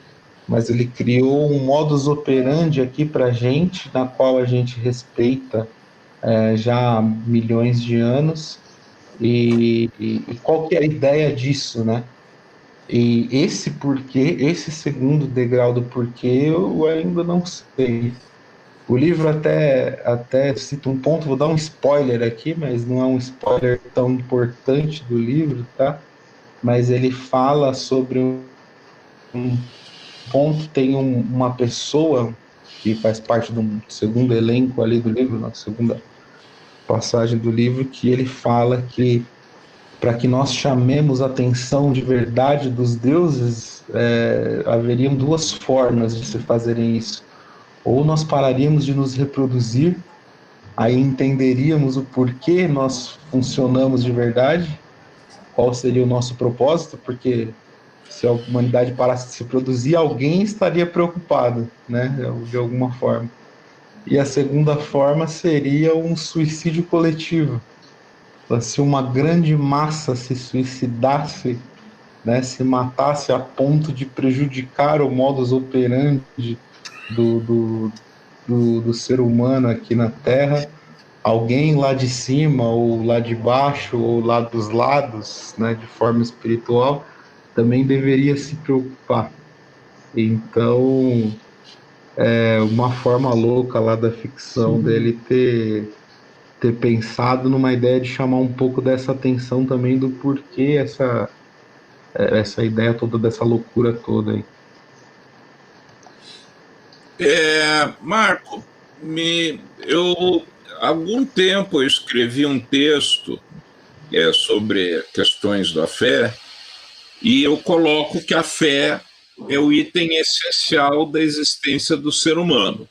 mas ele criou um modus operandi aqui para a gente, na qual a gente respeita já há milhões de anos, e qual que é a ideia disso, né? E esse porquê, esse segundo degrau do porquê, eu ainda não sei. O livro até cita um ponto, vou dar um spoiler aqui, mas não é um spoiler tão importante do livro, tá? Mas ele fala sobre um ponto, tem uma pessoa que faz parte do segundo elenco ali do livro, na segunda passagem do livro, que ele fala que para que nós chamemos a atenção de verdade dos deuses, haveriam duas formas de se fazerem isso. Ou nós pararíamos de nos reproduzir, aí entenderíamos o porquê nós funcionamos de verdade, qual seria o nosso propósito, porque se a humanidade parasse de se produzir, alguém estaria preocupado, né, de alguma forma. E a segunda forma seria um suicídio coletivo. Se uma grande massa se suicidasse, né, se matasse a ponto de prejudicar o modus operandi do ser humano aqui na Terra, alguém lá de cima, ou lá de baixo, ou lá dos lados, né, de forma espiritual, também deveria se preocupar. Então, uma forma louca lá da ficção dele ter pensado numa ideia de chamar um pouco dessa atenção também do porquê essa ideia toda, dessa loucura toda aí. Marco, há algum tempo eu escrevi um texto sobre questões da fé, e eu coloco que a fé é o item essencial da existência do ser humano,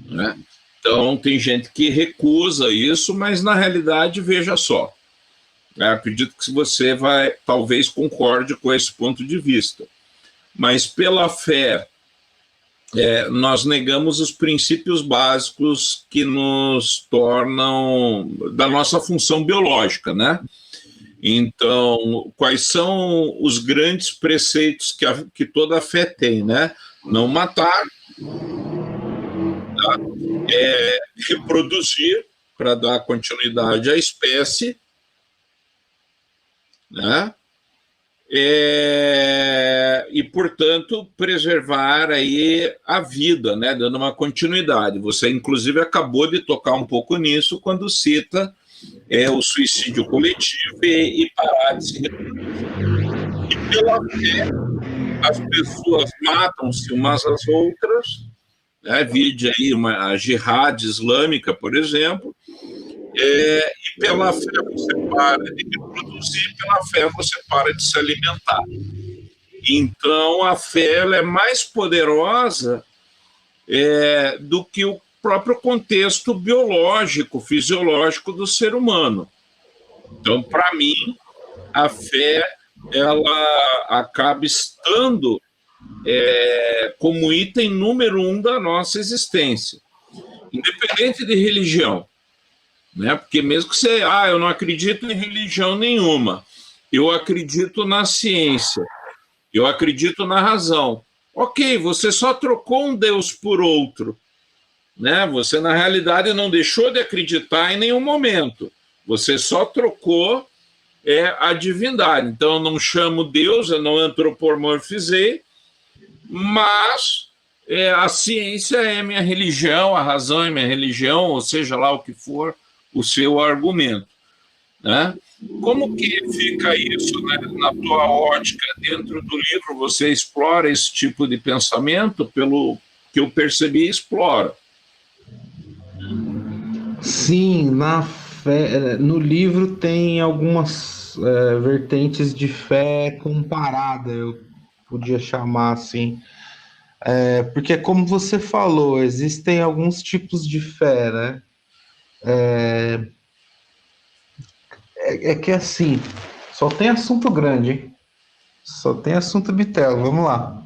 né? Então, tem gente que recusa isso, mas na realidade, veja só, acredito que você talvez concorde com esse ponto de vista, mas pela fé, nós negamos os princípios básicos que nos tornam da nossa função biológica, né? Então, quais são os grandes preceitos que toda a fé tem, né? Não matar, tá? Reproduzir para dar continuidade à espécie, né? E, portanto, preservar aí a vida, né? Dando uma continuidade. Você, inclusive, acabou de tocar um pouco nisso quando cita o suicídio coletivo e parar de se reproduzir. E pela fé, as pessoas matam-se umas às outras, né? Vide aí a jihad islâmica, por exemplo, e pela fé você para de reproduzir, pela fé você para de se alimentar. Então, a fé ela é mais poderosa do que o próprio contexto biológico, fisiológico do ser humano. Então, para mim, a fé ela acaba estando como item número 1 da nossa existência, independente de religião, né? Porque mesmo que você, eu não acredito em religião nenhuma, eu acredito na ciência, eu acredito na razão. Ok, você só trocou um Deus por outro, né? Você, na realidade, não deixou de acreditar em nenhum momento. Você só trocou a divindade. Então, eu não chamo Deus, eu não antropomorfizei, mas a ciência é minha religião, a razão é minha religião, ou seja lá o que for o seu argumento, né? Como que fica isso, né, na tua ótica? Dentro do livro você explora esse tipo de pensamento? Pelo que eu percebi, explora. Sim, no livro tem algumas vertentes de fé comparada, eu podia chamar assim. Porque, como você falou, existem alguns tipos de fé, né? É que assim, só tem assunto grande, hein? Só tem assunto bitelo, vamos lá.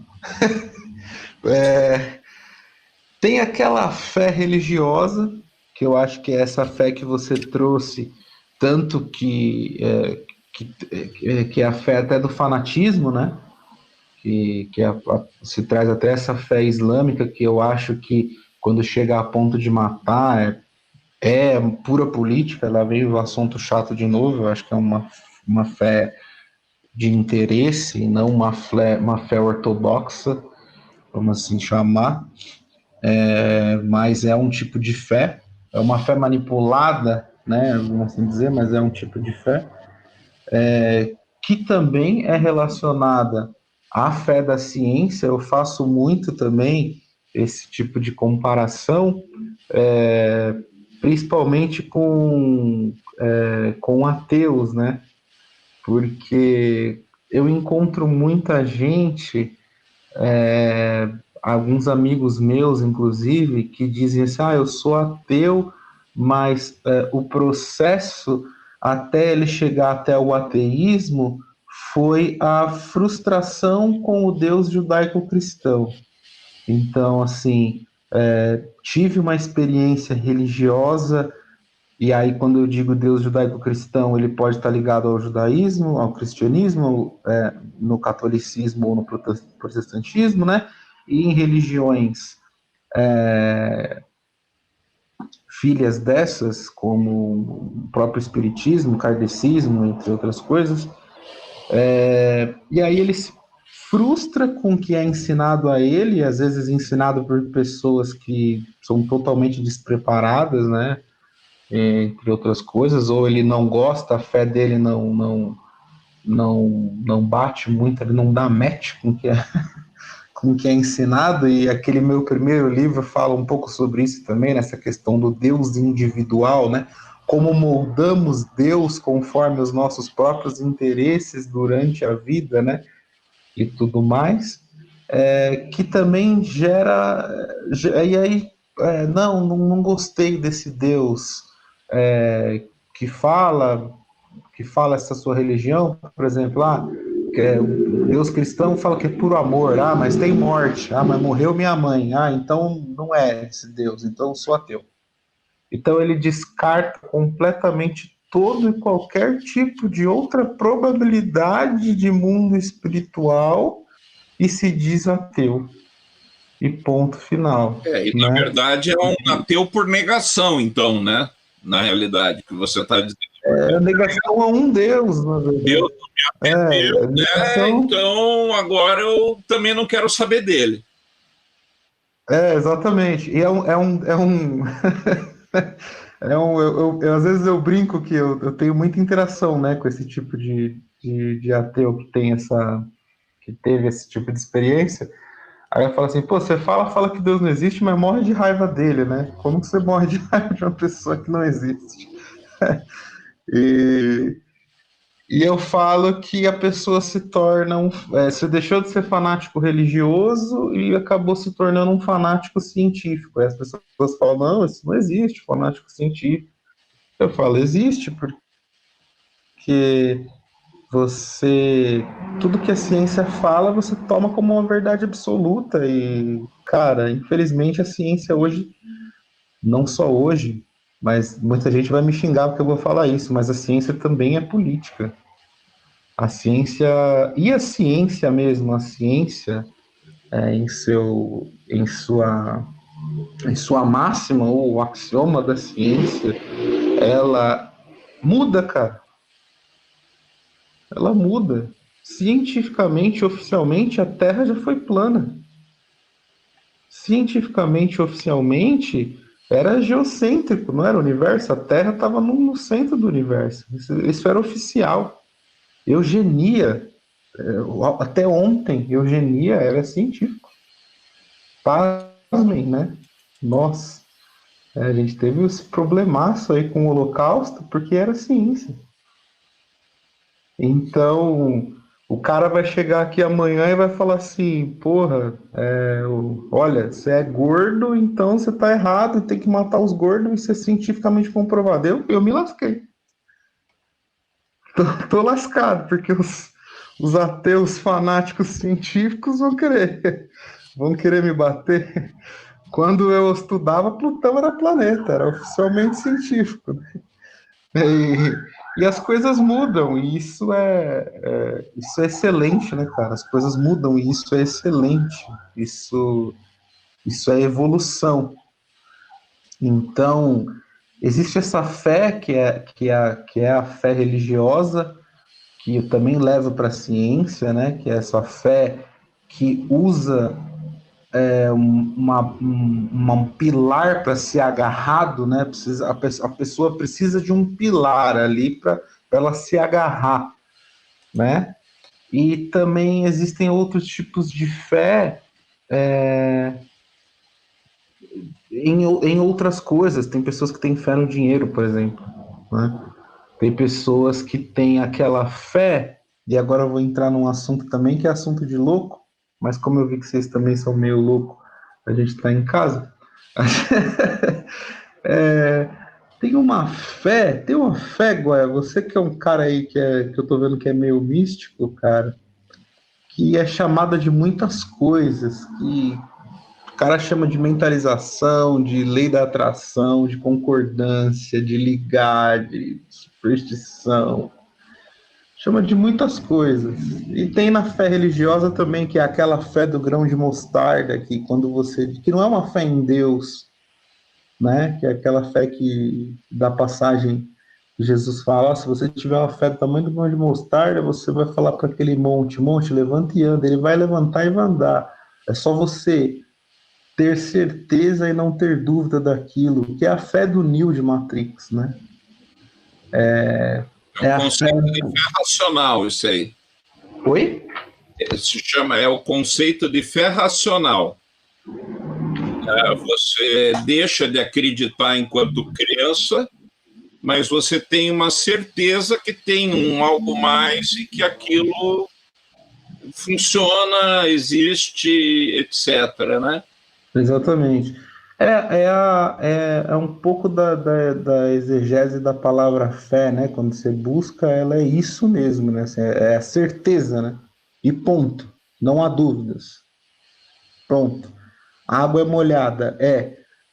Tem aquela fé religiosa, que eu acho que é essa fé que você trouxe, tanto que é a fé até do fanatismo, né? Se traz até essa fé islâmica, que eu acho que quando chega a ponto de matar é pura política. Lá veio o assunto chato de novo. Eu acho que é uma fé de interesse, não uma fé ortodoxa, vamos assim chamar. Mas é um tipo de fé, é uma fé manipulada, né, vamos assim dizer, mas é um tipo de fé que também é relacionada à fé da ciência. Eu faço muito também esse tipo de comparação, principalmente com ateus, né? Porque eu encontro muita gente, alguns amigos meus, inclusive, que dizem assim: eu sou ateu, mas o processo até ele chegar até o ateísmo foi a frustração com o Deus judaico-cristão. Então, assim, tive uma experiência religiosa, e aí quando eu digo Deus judaico-cristão, ele pode estar ligado ao judaísmo, ao cristianismo, no catolicismo ou no protestantismo, né? E em religiões filhas dessas, como o próprio espiritismo, kardecismo, entre outras coisas. E aí ele se frustra com o que é ensinado a ele, às vezes ensinado por pessoas que são totalmente despreparadas, né? Entre outras coisas, ou ele não gosta, a fé dele não bate muito, ele não dá match com o que é ensinado. E aquele meu primeiro livro fala um pouco sobre isso também, nessa questão do Deus individual, né? Como moldamos Deus conforme os nossos próprios interesses durante a vida, né? E tudo mais, que também gera. E aí, não gostei desse Deus que fala essa sua religião, por exemplo, o Deus cristão fala que é puro amor, mas tem morte, mas morreu minha mãe, então não é esse Deus, então eu sou ateu. Então ele descarta completamente todo e qualquer tipo de outra probabilidade de mundo espiritual e se diz ateu. E ponto final. Na verdade é um ateu por negação, então, né? Na realidade, que você está dizendo. É a negação a um Deus, na verdade. Deus não me atendeu, negação... então agora eu também não quero saber dele. Exatamente. E às vezes eu brinco que eu tenho muita interação, né, com esse tipo de ateu que teve esse tipo de experiência. Aí eu falo assim: você fala que Deus não existe, mas morre de raiva dele, né? Como que você morre de raiva de uma pessoa que não existe? E eu falo que a pessoa se torna você deixou de ser fanático religioso e acabou se tornando um fanático científico. Aí as pessoas falam: não, isso não existe, fanático científico. Eu falo: existe, porque tudo que a ciência fala, você toma como uma verdade absoluta e, cara, infelizmente a ciência hoje, não só hoje, mas muita gente vai me xingar porque eu vou falar isso, mas a ciência também é política. A ciência, e a ciência mesmo, a ciência em sua máxima, ou o axioma da ciência, ela muda, cara. Ela muda. Cientificamente, oficialmente, a Terra já foi plana. Cientificamente, oficialmente, era geocêntrico, não era o universo? A Terra estava no centro do universo. Isso era oficial. Eugenia, até ontem, eugenia era científico. Pasmem, né? Nós, a gente teve esse problemaço aí com o Holocausto porque era ciência. Então, o cara vai chegar aqui amanhã e vai falar assim, porra, olha, você é gordo, então você tá errado, tem que matar os gordos, isso é cientificamente comprovado. Eu me lasquei. Tô lascado, porque os ateus fanáticos científicos vão querer me bater. Quando eu estudava, Plutão era planeta, era oficialmente científico. E as coisas mudam, e isso é excelente, né, cara? As coisas mudam e isso é excelente. Isso é evolução. Então, existe essa fé que é a fé religiosa, que eu também levo para a ciência, né? Que é essa fé que usa um pilar para ser agarrado, né? A pessoa precisa de um pilar ali para ela se agarrar, né? E também existem outros tipos de fé em outras coisas. Tem pessoas que têm fé no dinheiro, por exemplo, né? Tem pessoas que têm aquela fé, e agora eu vou entrar num assunto também que é assunto de louco, mas como eu vi que vocês também são meio louco, a gente está em casa. É, tem uma fé, Goya, você que é um cara aí que eu tô vendo que é meio místico, cara, que é chamada de muitas coisas, que o cara chama de mentalização, de lei da atração, de concordância, de ligar, de superstição, chama de muitas coisas. E tem na fé religiosa também, que é aquela fé do grão de mostarda, que não é uma fé em Deus, né? Que é aquela fé que da passagem que Jesus fala, se você tiver uma fé do tamanho do grão de mostarda, você vai falar para aquele monte, levanta e anda, ele vai levantar e vai andar. É só você ter certeza e não ter dúvida daquilo, que é a fé do Neo de Matrix, né? É um conceito de fé racional, isso aí. Oi? É o conceito de fé racional. Você deixa de acreditar enquanto criança, mas você tem uma certeza que tem um algo mais e que aquilo funciona, existe, etc., né? Exatamente. É um pouco da exegese da palavra fé, né? Quando você busca, ela é isso mesmo, né? Assim, é a certeza, né? E ponto. Não há dúvidas. Pronto. A água é molhada,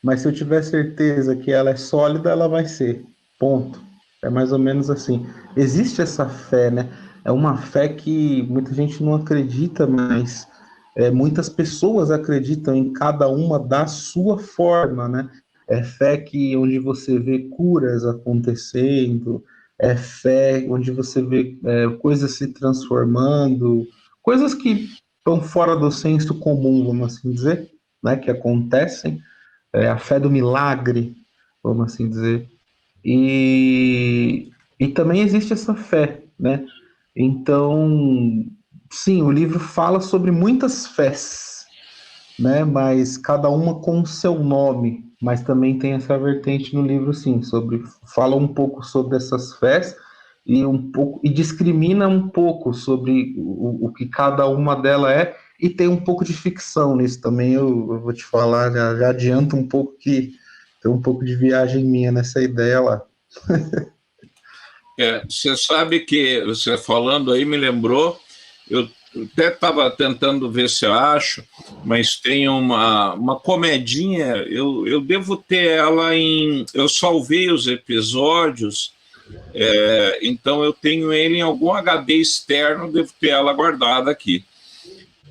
mas se eu tiver certeza que ela é sólida, ela vai ser. Ponto. É mais ou menos assim. Existe essa fé, né? É uma fé que muita gente não acredita, mas muitas pessoas acreditam em cada uma da sua forma, né? É fé onde você vê curas acontecendo, é fé onde você vê coisas se transformando, coisas que estão fora do senso comum, vamos assim dizer, né? Que acontecem, a fé do milagre, vamos assim dizer. E também existe essa fé, né? Então, sim, o livro fala sobre muitas fés, né? Mas cada uma com o seu nome. Mas também tem essa vertente no livro, sim, fala um pouco sobre essas fés e discrimina um pouco sobre o que cada uma delas é, e tem um pouco de ficção nisso também. Eu vou te falar, já adianto um pouco que tem um pouco de viagem minha nessa ideia lá. Você sabe que você falando aí me lembrou, eu até estava tentando ver se eu acho, mas tem uma comedinha, eu devo ter ela eu salvei os episódios, então eu tenho ele em algum HD externo, devo ter ela guardada aqui.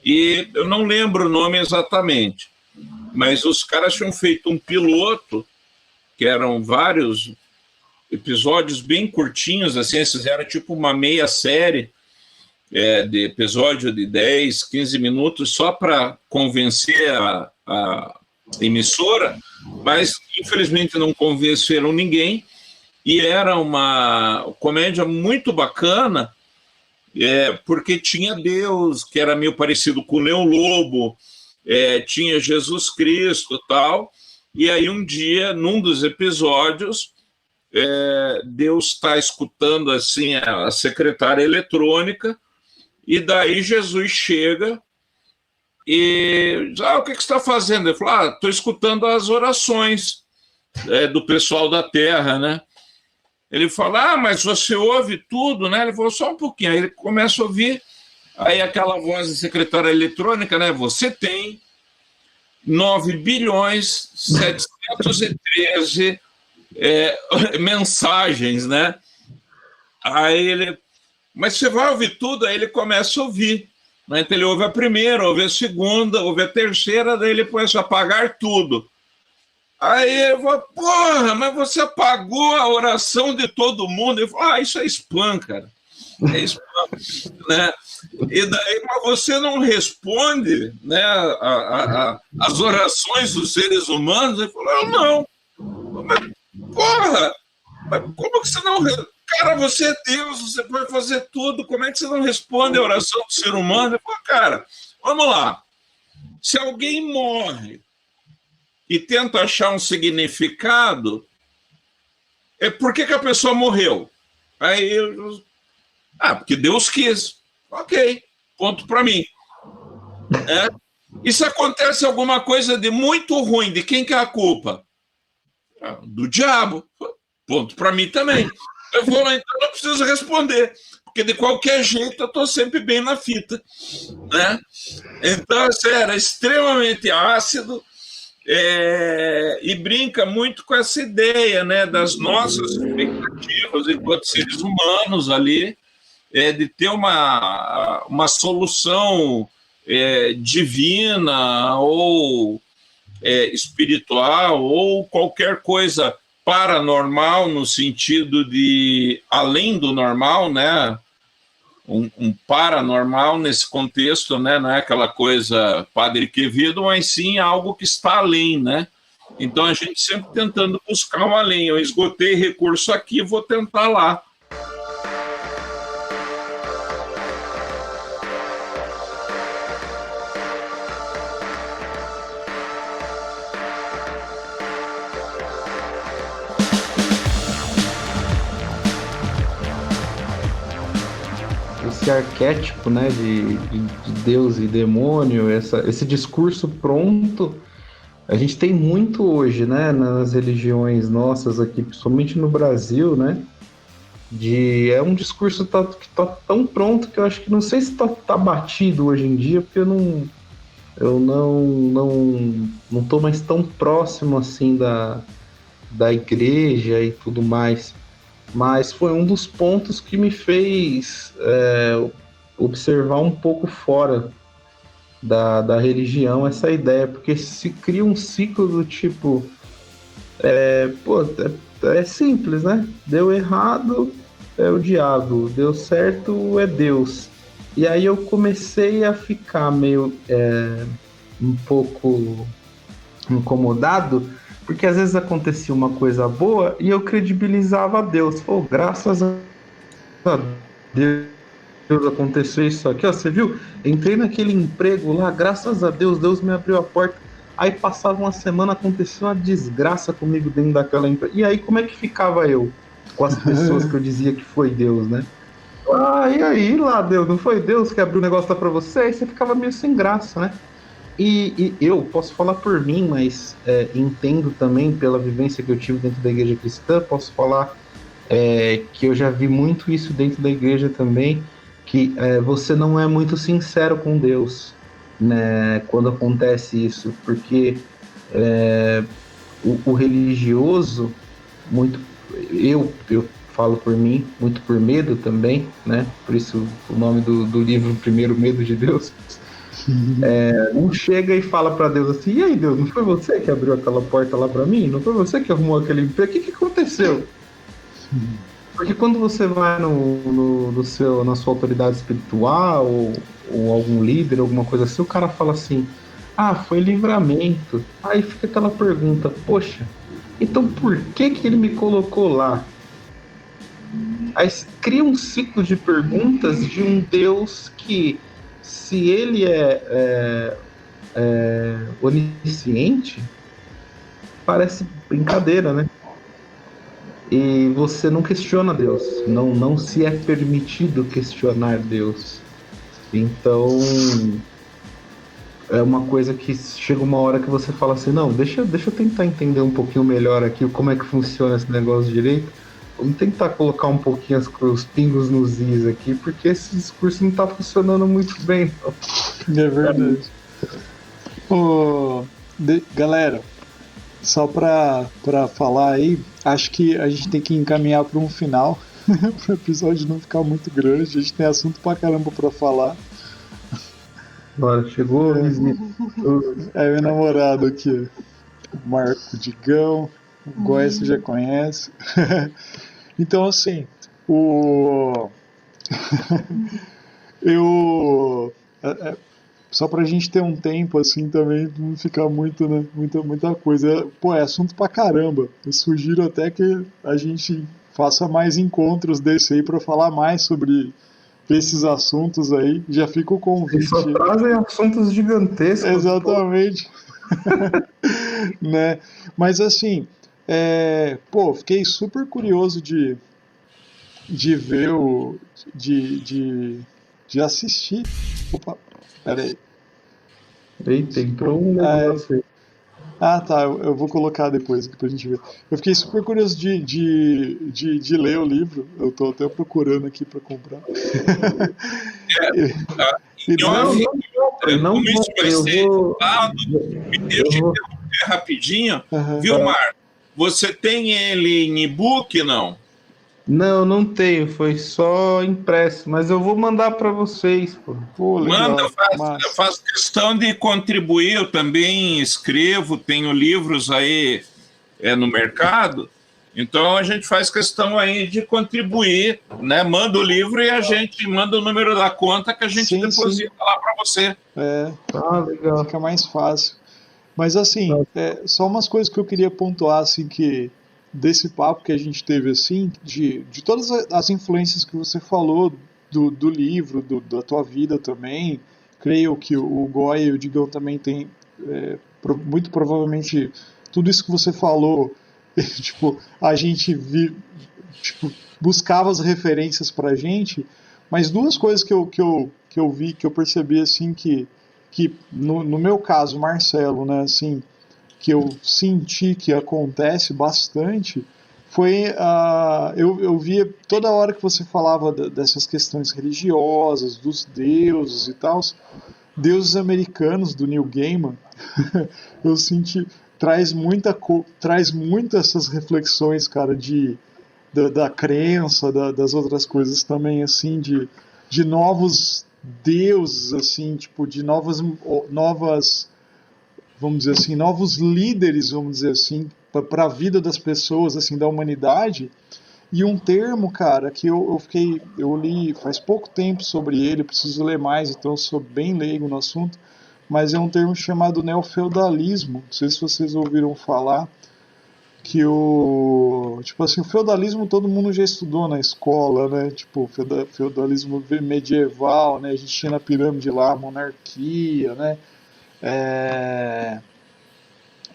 E eu não lembro o nome exatamente, mas os caras tinham feito um piloto, que eram vários episódios bem curtinhos, assim, eles fizeram tipo uma meia série de episódio de 10, 15 minutos só para convencer a emissora, mas infelizmente não convenceram ninguém, e era uma comédia muito bacana, porque tinha Deus, que era meio parecido com o Leão Lobo, tinha Jesus Cristo e tal, e aí um dia, num dos episódios, Deus está escutando assim a secretária eletrônica, e daí Jesus chega e diz, o que você está fazendo? Ele falou, estou escutando as orações do pessoal da Terra, né? Ele fala, mas você ouve tudo, né? Ele falou, só um pouquinho. Aí ele começa a ouvir, aí aquela voz da secretária eletrônica, né? Você tem 9.713 mensagens, né? Aí ele, mas você vai ouvir tudo? Aí ele começa a ouvir. Né? Então ele ouve a primeira, ouve a segunda, ouve a terceira, daí ele começa a apagar tudo. Aí eu vou, porra, mas você apagou a oração de todo mundo. Eu falo, isso é spam, cara. É spam, né? E daí, mas você não responde, né, as orações dos seres humanos? Ele falou, não. Mas, porra, mas como que você não... Cara, você é Deus, você pode fazer tudo, como é que você não responde a oração do ser humano? Eu falo, cara, vamos lá. Se alguém morre e tenta achar um significado, por que a pessoa morreu? Aí porque Deus quis. Ok, ponto para mim. E se acontece alguma coisa de muito ruim, de quem que é a culpa? Do diabo. Ponto para mim também. Eu vou lá, então não preciso responder, porque de qualquer jeito eu estou sempre bem na fita. Né? Então, assim, era extremamente ácido, e brinca muito com essa ideia, né, das nossas expectativas enquanto seres humanos ali, de ter uma solução divina ou espiritual ou qualquer coisa paranormal, no sentido de além do normal, né? Um paranormal nesse contexto, né? Não é aquela coisa Padre Quevedo, mas sim algo que está além, né? Então a gente sempre tentando buscar um além. Eu esgotei recurso aqui, vou tentar lá. Esse arquétipo, né, de Deus e demônio, esse discurso pronto, a gente tem muito hoje, né, nas religiões nossas aqui, principalmente no Brasil, né, é um discurso que tá tão pronto que eu acho que não sei se tá batido hoje em dia, porque eu não tô mais tão próximo assim da igreja e tudo mais. Mas foi um dos pontos que me fez observar um pouco fora da religião essa ideia, porque se cria um ciclo do tipo, é simples, né? Deu errado, é o diabo, deu certo, é Deus. E aí eu comecei a ficar meio um pouco incomodado, porque às vezes acontecia uma coisa boa e eu credibilizava a Deus. Graças a Deus aconteceu isso aqui, ó, você viu? Entrei naquele emprego lá, graças a Deus, Deus me abriu a porta. Aí passava uma semana, aconteceu uma desgraça comigo dentro daquela empresa. E aí como é que ficava eu com as pessoas que eu dizia que foi Deus, né? E aí lá, Deus, não foi Deus que abriu o negócio lá pra você? Aí você ficava meio sem graça, né? E eu posso falar por mim, mas entendo também pela vivência que eu tive dentro da igreja cristã, posso falar que eu já vi muito isso dentro da igreja também, que você não é muito sincero com Deus, né, quando acontece isso, porque o religioso, muito, eu falo por mim, muito por medo também, né, por isso o nome do livro, Primeiro Medo de Deus, um chega e fala para Deus assim, e aí Deus, não foi você que abriu aquela porta lá para mim? Não foi você que arrumou aquele emprego? O que aconteceu? Porque quando você vai na sua autoridade espiritual ou algum líder, alguma coisa assim, o cara fala assim, foi livramento. Aí fica aquela pergunta, poxa, então por que ele me colocou lá? Aí cria um ciclo de perguntas de um Deus que, se ele é onisciente, parece brincadeira, né? E você não questiona Deus, não se é permitido questionar Deus. Então, é uma coisa que chega uma hora que você fala assim, não, deixa eu tentar entender um pouquinho melhor aqui como é que funciona esse negócio direito. Vamos tentar colocar um pouquinho os pingos nos is aqui, porque esse discurso não tá funcionando muito bem. Não. É verdade. Galera, só para falar aí, acho que a gente tem que encaminhar para um final, para o episódio não ficar muito grande. A gente tem assunto pra caramba para falar. Agora chegou a visita. Meu namorado aqui, o Marco Digão, o Goiás você já conhece. Então, assim, só pra gente ter um tempo assim também, não ficar muito, né? Muita coisa. Pô, é assunto pra caramba. Eu sugiro até que a gente faça mais encontros desse aí pra falar mais sobre esses assuntos aí. Já fica o convite. Eles só trazem assuntos gigantescos. Exatamente. Né? Mas assim, fiquei super curioso de ver de assistir. Opa, peraí. Eita, entrou um negócio aí. Tá, eu vou colocar depois aqui pra gente ver. Eu fiquei super curioso de ler o livro. Eu tô até procurando aqui pra comprar. Como isso vai ser falado, me deixa interromper rapidinho. Viu, Marco? Você tem ele em e-book, não? Não tenho, foi só impresso, mas eu vou mandar para vocês, pô. Pô, legal. Manda, faz questão de contribuir, eu também escrevo, tenho livros aí no mercado, então a gente faz questão aí de contribuir, né? Manda o livro e a gente manda o número da conta que a gente deposita lá para você. Legal. Fica mais fácil. Mas assim, só umas coisas que eu queria pontuar, assim, que desse papo que a gente teve, assim, de todas as influências que você falou do livro, da tua vida também. Creio que o Goya e o Digão também tem, muito provavelmente, tudo isso que você falou, tipo, a gente buscava as referências pra gente, mas duas coisas que eu vi, que eu percebi, assim, que no meu caso, Marcelo, né, assim, que eu senti que acontece bastante, foi eu via toda hora que você falava dessas questões religiosas, dos deuses e tal, deuses americanos do Neil Gaiman, eu senti traz muito essas reflexões, cara, da crença, das outras coisas também, assim, de novos deuses, assim, tipo, de novas, vamos dizer assim, novos líderes, vamos dizer assim, para a vida das pessoas, assim, da humanidade. E um termo, cara, que eu li faz pouco tempo sobre ele, preciso ler mais, então eu sou bem leigo no assunto, mas é um termo chamado neofeudalismo. Não sei se vocês ouviram falar, que tipo assim, o feudalismo todo mundo já estudou na escola, né? Tipo, feudalismo medieval, né? A gente tinha na pirâmide lá a monarquia, né?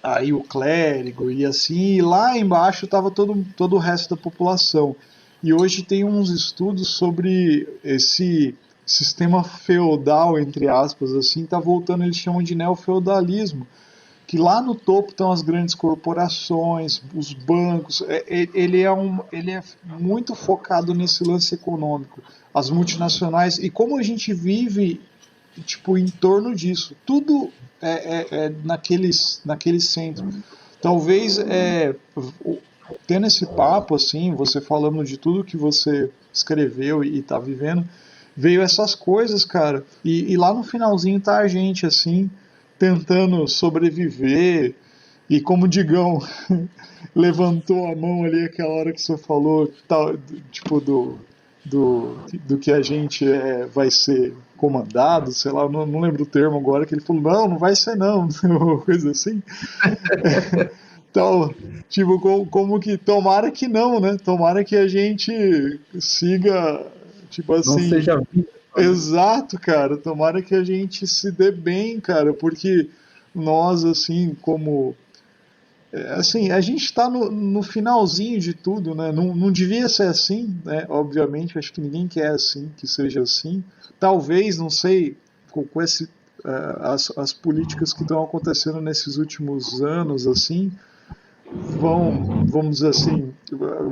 Aí o clérigo e assim, e lá embaixo estava todo o resto da população. E hoje tem uns estudos sobre esse sistema feudal, entre aspas, assim, tá voltando, eles chamam de neofeudalismo, que lá no topo estão as grandes corporações, os bancos. Ele é muito focado nesse lance econômico, as multinacionais, e como a gente vive tipo em torno disso, tudo é naquele centro. Talvez tendo esse papo assim, você falando de tudo que você escreveu e está vivendo, veio essas coisas, cara, e lá no finalzinho tá a gente assim tentando sobreviver. E como o Digão levantou a mão ali aquela hora que você falou, tal, tipo, do que a gente vai ser comandado, sei lá, não lembro o termo agora, que ele falou, não vai ser não, uma coisa assim. Então, tipo, como que, tomara que não, né? Tomara que a gente siga, tipo assim... Não seja vida. Exato, cara. Tomara que a gente se dê bem, cara, porque nós, assim, como... Assim, a gente está no finalzinho de tudo, né? Não devia ser assim, né? Obviamente, acho que ninguém quer assim, que seja assim. Talvez, não sei, com as políticas que estão acontecendo nesses últimos anos, assim, vamos dizer assim,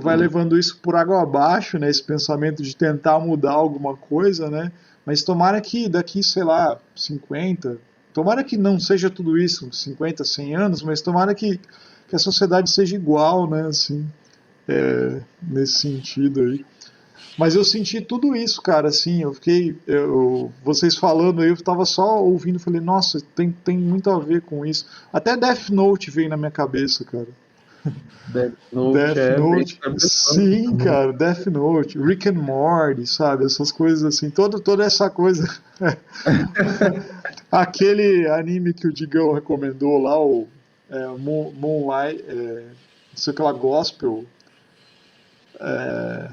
vai levando isso por água abaixo, né? Esse pensamento de tentar mudar alguma coisa, né? Mas tomara que daqui, sei lá, 50, tomara que não seja tudo isso, 50, 100 anos, mas tomara que a sociedade seja igual, né? Assim, nesse sentido aí. Mas eu senti tudo isso, cara, assim, vocês falando aí, eu tava só ouvindo, falei, nossa, tem muito a ver com isso. Até Death Note veio na minha cabeça, cara. Death Note, sim, cara, Death Note, Rick and Morty, sabe, essas coisas assim, toda essa coisa. Aquele anime que o Digão recomendou lá, o Moonlight, não sei o que lá, Gospel.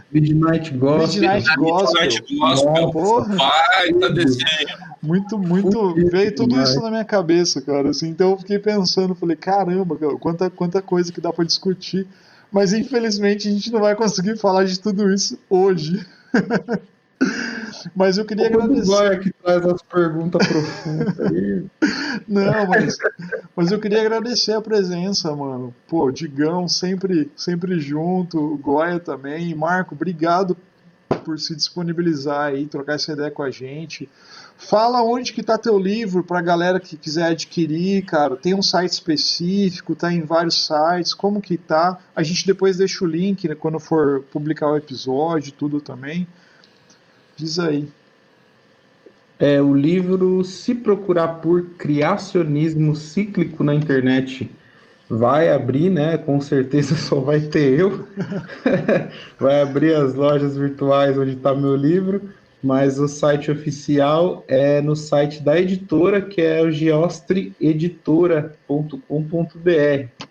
Midnight Gospel. Midnight Gospel. Porra. Tá desenho. Muito, veio tudo isso na minha cabeça, cara, assim, então eu fiquei pensando, falei, caramba, quanta coisa que dá pra discutir, mas infelizmente a gente não vai conseguir falar de tudo isso hoje. Mas eu queria agradecer. Vai que traz as perguntas profundas aí. Não, mas eu queria agradecer a presença, mano. Pô, Digão sempre junto, o Goya também. E Marco, obrigado por se disponibilizar aí, trocar essa ideia com a gente. Fala onde que tá teu livro pra galera que quiser adquirir, cara. Tem um site específico, tá em vários sites, como que tá? A gente depois deixa o link, né, quando for publicar o episódio, tudo também. Diz aí. O livro, se procurar por criacionismo cíclico na internet, vai abrir, né? Com certeza só vai ter eu. Vai abrir as lojas virtuais onde está meu livro, mas o site oficial é no site da editora, que é o geostreeditora.com.br.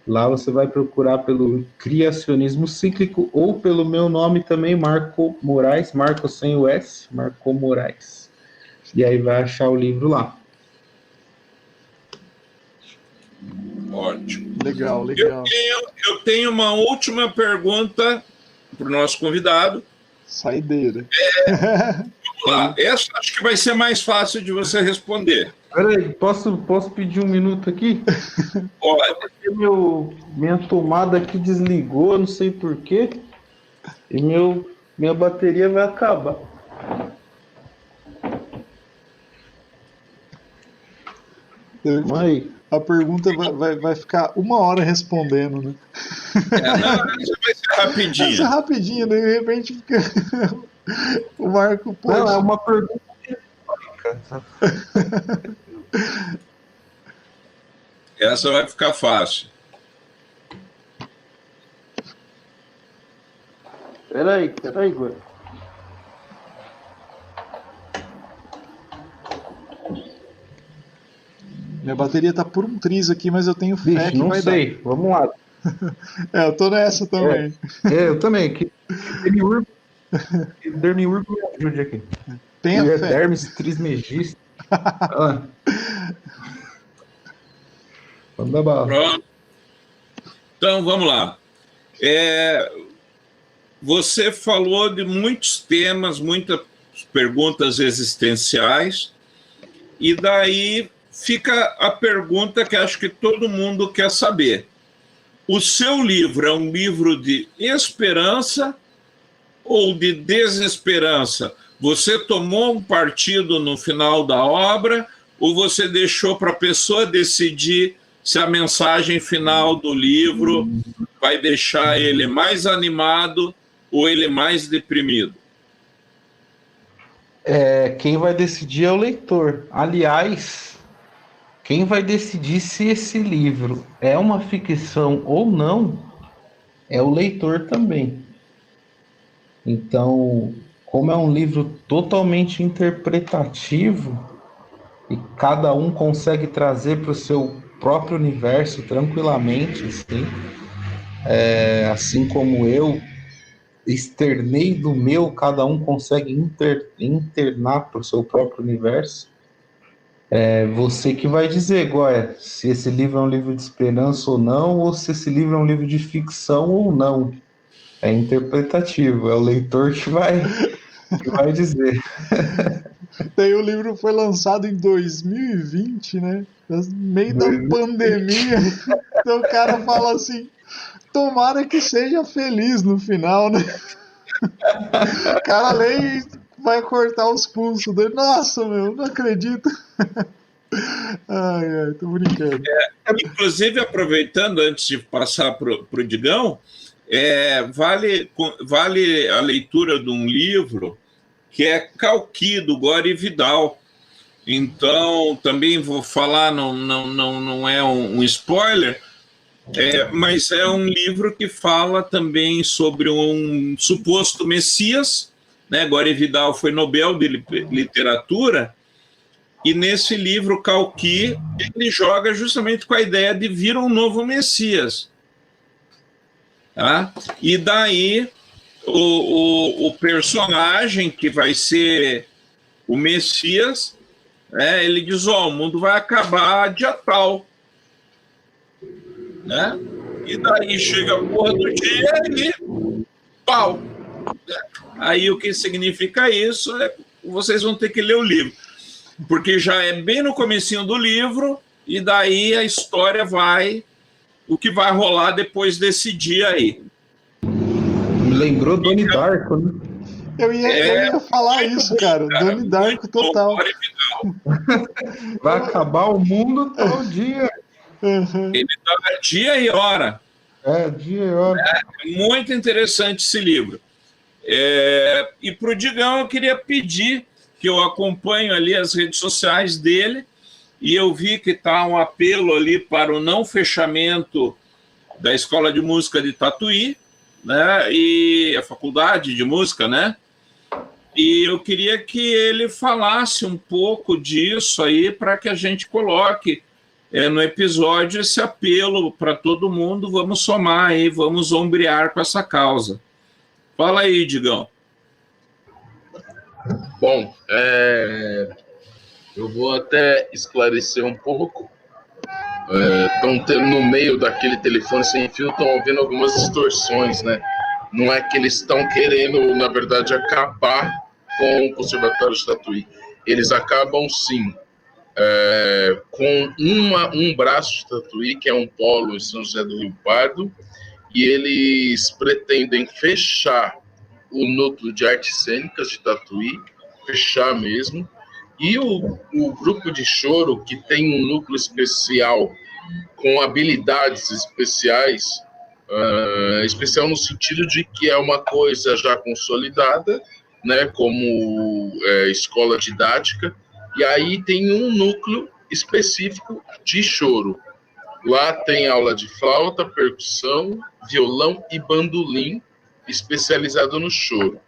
Lá você vai procurar pelo criacionismo cíclico ou pelo meu nome também, Marco Moraes, Marco sem o S, Marco Moraes. E aí vai achar o livro lá. Ótimo. Legal. Eu tenho uma última pergunta para o nosso convidado. Saideira. Vamos lá. Essa acho que vai ser mais fácil de você responder. Peraí, posso pedir um minuto aqui? Pode. Porque minha tomada aqui desligou, não sei porquê, e minha bateria vai acabar. Mãe. A pergunta vai ficar 1 hora respondendo, né? Não, isso vai ser rapidinho. Vai ser rapidinho, de repente fica... O Marco pode... Não, é uma pergunta retórica. Essa vai ficar fácil. Peraí, Igor. Minha bateria tá por um triz aqui, mas eu tenho fé que não vai sei. dar. Vamos lá. Eu tô nessa também. Eu também. Que Dermiurgo me ajude aqui. Tenha fé. Dermis trismegista. Vamos dar bala. Pronto. Então, vamos lá. Você falou de muitos temas, muitas perguntas existenciais, e daí fica a pergunta que acho que todo mundo quer saber. O seu livro é um livro de esperança ou de desesperança? Você tomou um partido no final da obra ou você deixou para a pessoa decidir se a mensagem final do livro vai deixar ele mais animado ou ele mais deprimido? Quem vai decidir é o leitor. Aliás, quem vai decidir se esse livro é uma ficção ou não é o leitor também. Então, como é um livro totalmente interpretativo e cada um consegue trazer para o seu próprio universo tranquilamente, assim como eu externei do meu, cada um consegue internar para o seu próprio universo. É você que vai dizer, Goya, se esse livro é um livro de esperança ou não, ou se esse livro é um livro de ficção ou não. É interpretativo, é o leitor que vai dizer. Daí o livro foi lançado em 2020, né? No meio da pandemia. Então o cara fala assim, tomara que seja feliz no final, né? O cara lê e vai cortar os pulsos dele. Nossa, meu, não acredito. Ai, tô brincando. Inclusive, aproveitando, antes de passar para o Digão, vale a leitura de um livro que é Calqui, do Gore Vidal. Então, também vou falar, não é um spoiler, mas é um livro que fala também sobre um suposto Messias, né? Gore Vidal foi Nobel de Literatura, e nesse livro, Calqui, ele joga justamente com a ideia de vir um novo Messias. Tá? E daí, o personagem que vai ser o Messias, ele diz, o mundo vai acabar dia tal. Né? E daí chega a porra do dia e pau. Aí o que significa isso vocês vão ter que ler o livro, porque já é bem no comecinho do livro, e daí a história o que vai rolar depois desse dia aí. Me lembrou Donnie Darko, né? Eu ia falar isso, cara. Donnie Darko total. Vai acabar o mundo todo dia. Uhum. Ele dá dia e hora. Dia e hora. É muito interessante esse livro. E para o Digão, eu queria pedir que eu acompanho ali as redes sociais dele, e eu vi que está um apelo ali para o não fechamento da Escola de Música de Tatuí, né, e a Faculdade de Música, né? E eu queria que ele falasse um pouco disso aí para que a gente coloque no episódio esse apelo para todo mundo. Vamos somar aí, vamos ombrear com essa causa. Fala aí, Digão. Bom, eu vou até esclarecer um pouco. Estão no meio daquele telefone sem fio, estão ouvindo algumas distorções, né? Não é que eles estão querendo, na verdade, acabar com o Conservatório de Tatuí. Eles acabam, sim, com um braço de Tatuí, que é um polo em São José do Rio Pardo, e eles pretendem fechar o núcleo de artes cênicas de Tatuí, fechar mesmo, e o grupo de choro, que tem um núcleo especial com habilidades especiais, especial no sentido de que é uma coisa já consolidada, né, como escola didática, e aí tem um núcleo específico de choro. Lá tem aula de flauta, percussão, violão e bandolim, especializado no choro.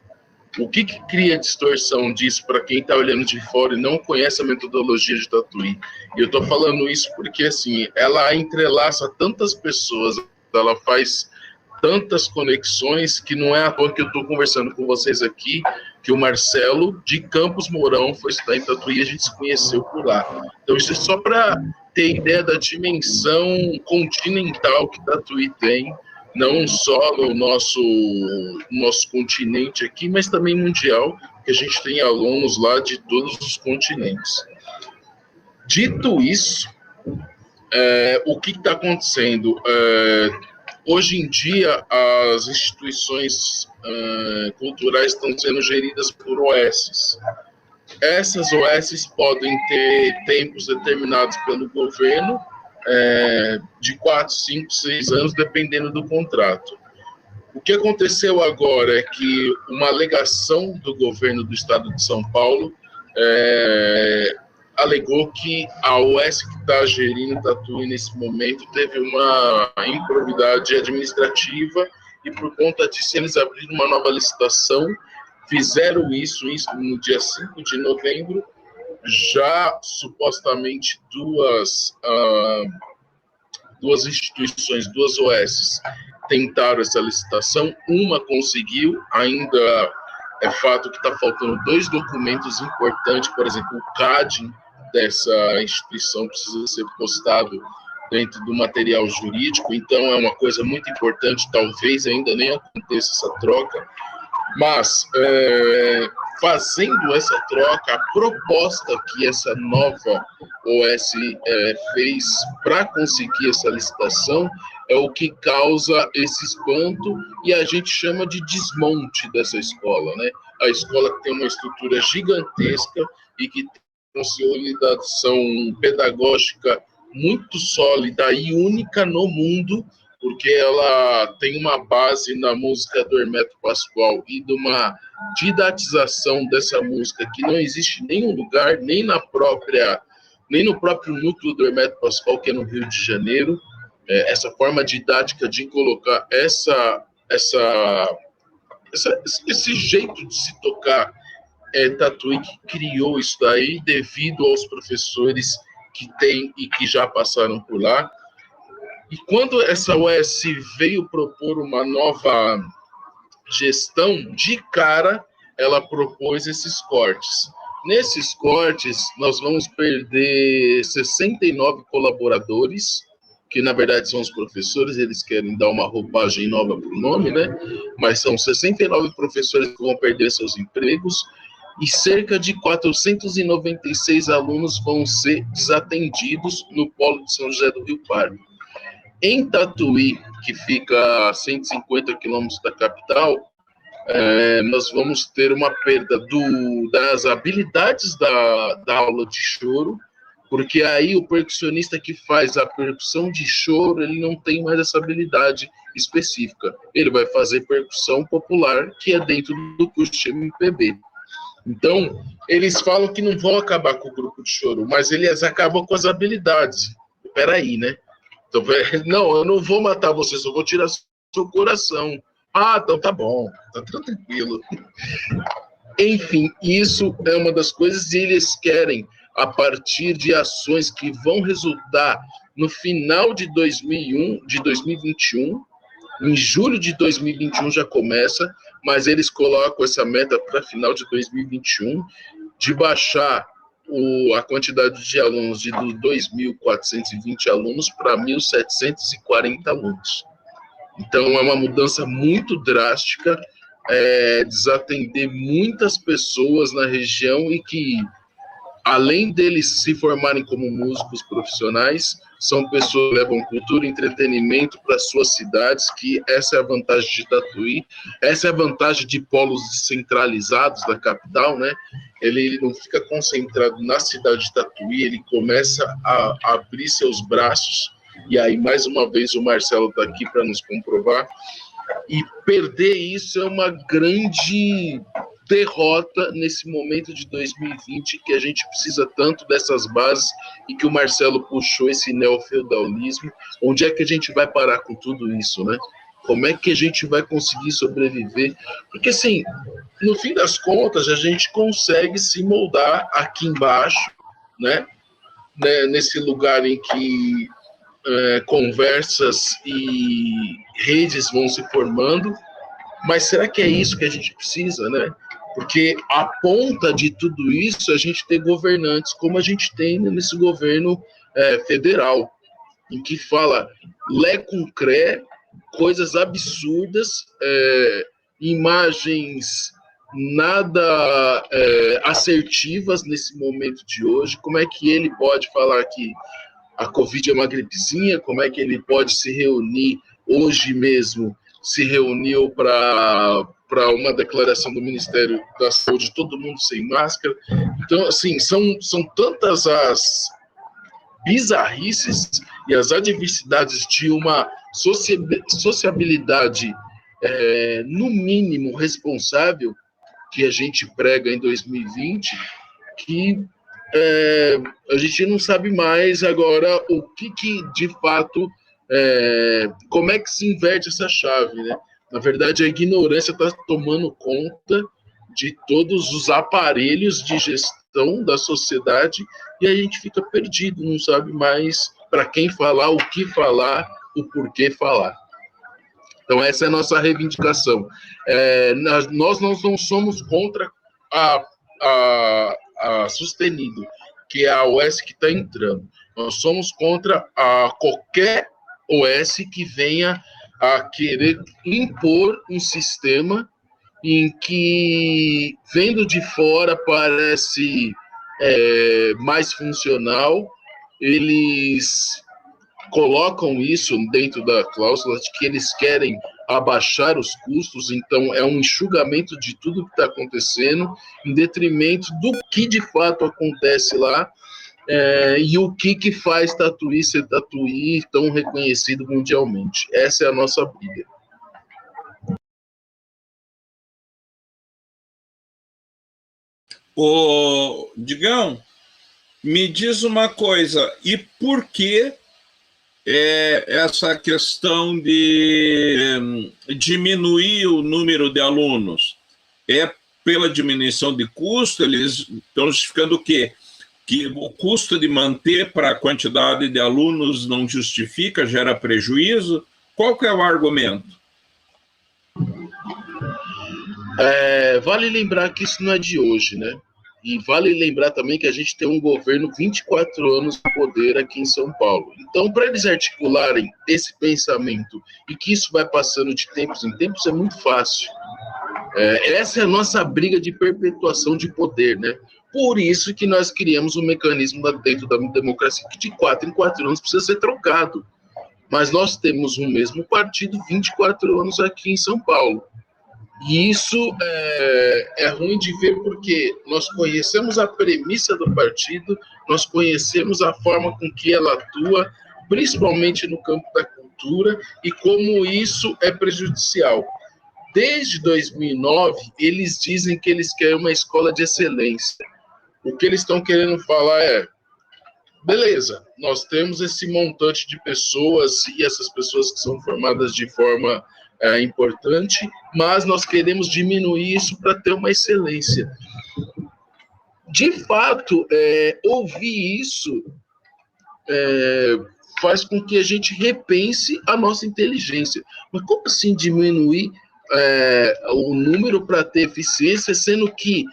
O que cria distorção disso para quem está olhando de fora e não conhece a metodologia de Tatuí? E eu estou falando isso porque, assim, ela entrelaça tantas pessoas, ela faz tantas conexões, que não é à toa que eu estou conversando com vocês aqui, que o Marcelo, de Campos Mourão, foi estudar em Tatuí e a gente se conheceu por lá. Então, isso é só para ter ideia da dimensão continental que Tatuí tem, não só no nosso continente aqui, mas também mundial, que a gente tem alunos lá de todos os continentes. Dito isso, o que está acontecendo? Hoje em dia, as instituições culturais estão sendo geridas por OSs. Essas OSs podem ter tempos determinados pelo governo, de 4, 5, 6 anos, dependendo do contrato. O que aconteceu agora é que uma alegação do governo do estado de São Paulo alegou que a OS que está gerindo Tatuí nesse momento teve uma improbidade administrativa e, por conta disso, eles abriram uma nova licitação, fizeram isso no dia 5 de novembro, já supostamente duas instituições, duas OS, tentaram essa licitação, uma conseguiu, ainda é fato que está faltando 2 documentos importantes, por exemplo, o CAD dessa instituição precisa ser postado dentro do material jurídico, então é uma coisa muito importante, talvez ainda nem aconteça essa troca, mas fazendo essa troca, a proposta que essa nova OS fez para conseguir essa licitação é o que causa esse espanto e a gente chama de desmonte dessa escola, né? A escola que tem uma estrutura gigantesca e que tem uma consolidação pedagógica muito sólida e única no mundo, porque ela tem uma base na música do Hermeto Pascoal e de uma didatização dessa música que não existe em nenhum lugar, nem no próprio núcleo do Hermeto Pascoal, que é no Rio de Janeiro. Essa forma didática de colocar esse jeito de se tocar Tatuí que criou isso daí devido aos professores que tem e que já passaram por lá. E quando essa OS veio propor uma nova gestão, de cara, ela propôs esses cortes. Nesses cortes, nós vamos perder 69 colaboradores, que na verdade são os professores, eles querem dar uma roupagem nova para o nome, né? Mas são 69 professores que vão perder seus empregos e cerca de 496 alunos vão ser desatendidos no polo de São José do Rio Pardo. Em Tatuí, que fica a 150 quilômetros da capital, nós vamos ter uma perda das habilidades da aula de choro, porque aí o percussionista que faz a percussão de choro, ele não tem mais essa habilidade específica. Ele vai fazer percussão popular, que é dentro do curso de MPB. Então, eles falam que não vão acabar com o grupo de choro, mas eles acabam com as habilidades. Peraí, né? Então, não, eu não vou matar você, só vou tirar seu coração. Ah, então tá bom, tá tranquilo. Enfim, isso é uma das coisas e eles querem, a partir de ações que vão resultar no final de 2021, em julho de 2021 já começa, mas eles colocam essa meta para final de 2021, de baixar a quantidade de alunos de 2.420 alunos para 1.740 alunos. Então, é uma mudança muito drástica, desatender muitas pessoas na região e que, além deles se formarem como músicos profissionais, são pessoas que levam cultura e entretenimento para suas cidades, que essa é a vantagem de Tatuí, essa é a vantagem de polos descentralizados da capital, né? Ele não fica concentrado na cidade de Tatuí, ele começa a abrir seus braços, e aí, mais uma vez, o Marcelo está aqui para nos comprovar, e perder isso é uma grande derrota nesse momento de 2020 que a gente precisa tanto dessas bases e que o Marcelo puxou esse neofeudalismo. Onde é que a gente vai parar com tudo isso, né? Como é que a gente vai conseguir sobreviver? Porque, assim, no fim das contas, a gente consegue se moldar aqui embaixo, né? Nesse lugar em que conversas e redes vão se formando, mas será que é isso que a gente precisa, né? Porque a ponta de tudo isso a gente tem governantes como a gente tem nesse governo federal, em que fala lé com cré, coisas absurdas, imagens nada assertivas nesse momento de hoje. Como é que ele pode falar que a Covid é uma gripezinha? Como é que ele pode se reunir hoje mesmo? Se reuniu para uma declaração do Ministério da Saúde, todo mundo sem máscara. Então, assim, são tantas as bizarrices e as adversidades de uma sociabilidade, no mínimo, responsável, que a gente prega em 2020, que a gente não sabe mais agora o que de fato, como é que se inverte essa chave, né? Na verdade, a ignorância está tomando conta de todos os aparelhos de gestão da sociedade e a gente fica perdido, não sabe mais para quem falar, o que falar, o porquê falar. Então, essa é a nossa reivindicação. Nós não somos contra a Sustenido, que é a OS que está entrando. Nós somos contra qualquer OS que venha a querer impor um sistema em que, vendo de fora, parece mais funcional. Eles colocam isso dentro da cláusula de que eles querem abaixar os custos, então é um enxugamento de tudo que está acontecendo, em detrimento do que de fato acontece lá, e o que faz Tatuí ser Tatuí tão reconhecido mundialmente. Essa é a nossa briga. Ô, Digão, me diz uma coisa, e por que essa questão de diminuir o número de alunos? É pela diminuição de custo? Eles estão justificando o quê? Que o custo de manter para a quantidade de alunos não justifica, gera prejuízo? Qual que é o argumento? Vale lembrar que isso não é de hoje, né? E vale lembrar também que a gente tem um governo 24 anos no poder aqui em São Paulo. Então, para eles articularem esse pensamento e que isso vai passando de tempos em tempos, é muito fácil. Essa é a nossa briga de perpetuação de poder, né? Por isso que nós criamos um mecanismo dentro da democracia que de 4 em 4 anos precisa ser trocado. Mas nós temos o mesmo partido 24 anos aqui em São Paulo. E isso é ruim de ver porque nós conhecemos a premissa do partido, nós conhecemos a forma com que ela atua, principalmente no campo da cultura, e como isso é prejudicial. Desde 2009, eles dizem que eles querem uma escola de excelência. O que eles estão querendo falar beleza, nós temos esse montante de pessoas e essas pessoas que são formadas de forma importante, mas nós queremos diminuir isso para ter uma excelência. De fato, ouvir isso faz com que a gente repense a nossa inteligência. Mas como assim diminuir o número para ter eficiência, sendo que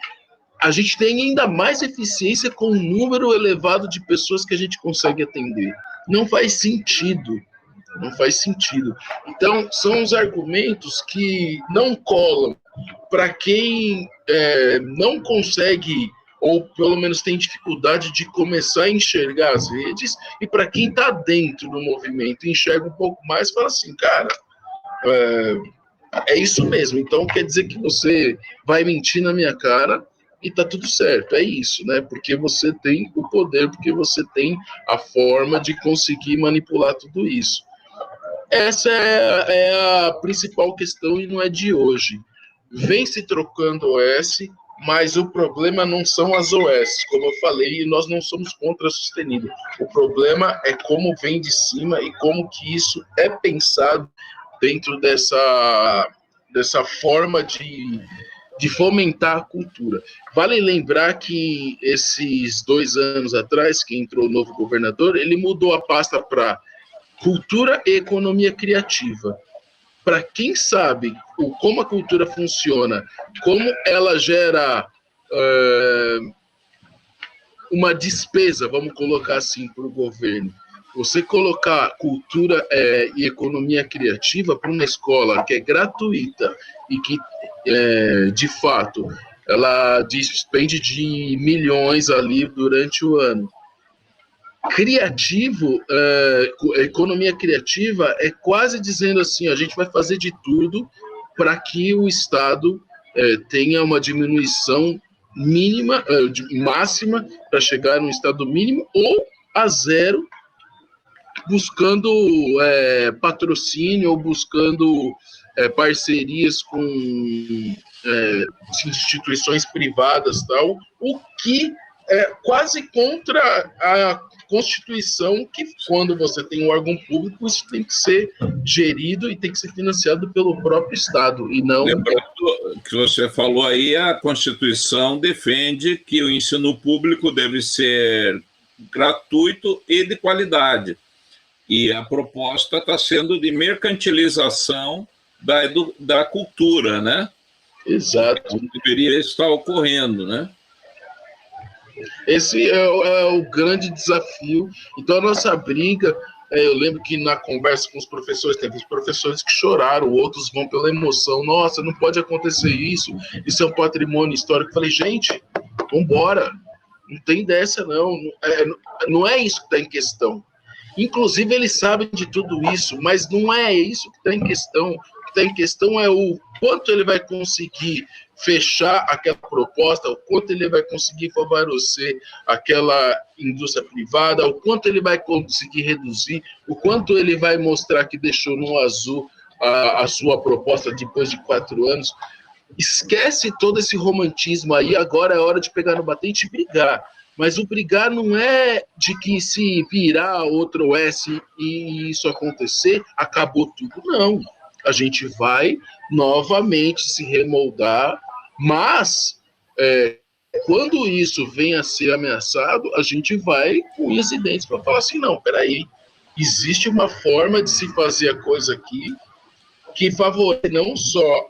a gente tem ainda mais eficiência com o número elevado de pessoas que a gente consegue atender? Não faz sentido. Não faz sentido. Então, são os argumentos que não colam para quem não consegue, ou pelo menos tem dificuldade de começar a enxergar as redes, e para quem está dentro do movimento e enxerga um pouco mais, fala assim, cara, é isso mesmo. Então, quer dizer que você vai mentir na minha cara e tá tudo certo, é isso, né? Porque você tem o poder, porque você tem a forma de conseguir manipular tudo isso. Essa é a principal questão e não é de hoje. Vem se trocando OS, mas o problema não são as OS, como eu falei, e nós não somos contra a Sustenido. O problema é como vem de cima e como que isso é pensado dentro dessa forma de fomentar a cultura. Vale lembrar que esses 2 anos atrás, que entrou o novo governador, ele mudou a pasta para Cultura e Economia Criativa. Para quem sabe como a cultura funciona, como ela gera uma despesa, vamos colocar assim, para o governo, Você colocar cultura e economia criativa para uma escola que é gratuita e que, de fato, ela despende de milhões ali durante o ano. Criativo, economia criativa é quase dizendo assim, a gente vai fazer de tudo para que o Estado tenha uma diminuição mínima, máxima, para chegar no estado mínimo ou a zero, buscando patrocínio ou buscando parcerias com instituições privadas, tal, o que é quase contra a Constituição, que quando você tem um órgão público, isso tem que ser gerido e tem que ser financiado pelo próprio Estado, e não... Lembrando que você falou aí, a Constituição defende que o ensino público deve ser gratuito e de qualidade. E a proposta está sendo de mercantilização da cultura, né? Exato. Como deveria estar ocorrendo, né? Esse é o grande desafio. Então, a nossa briga, eu lembro que na conversa com os professores, teve os professores que choraram, outros vão pela emoção. Nossa, não pode acontecer isso é um patrimônio histórico. Eu falei, gente, vambora, não tem dessa, não. Não é isso que está em questão. Inclusive, eles sabem de tudo isso, mas não é isso que está em questão. O que está em questão é o quanto ele vai conseguir fechar aquela proposta, o quanto ele vai conseguir favorecer aquela indústria privada, o quanto ele vai conseguir reduzir, o quanto ele vai mostrar que deixou no azul a sua proposta depois de 4 anos. Esquece todo esse romantismo aí, agora é hora de pegar no batente e brigar. Mas o brigar não é de que se virar outro S e isso acontecer, acabou tudo, não. A gente vai novamente se remoldar, mas quando isso vem a ser ameaçado, a gente vai com unhas e dentes para falar assim, não, peraí, existe uma forma de se fazer a coisa aqui que favorece não só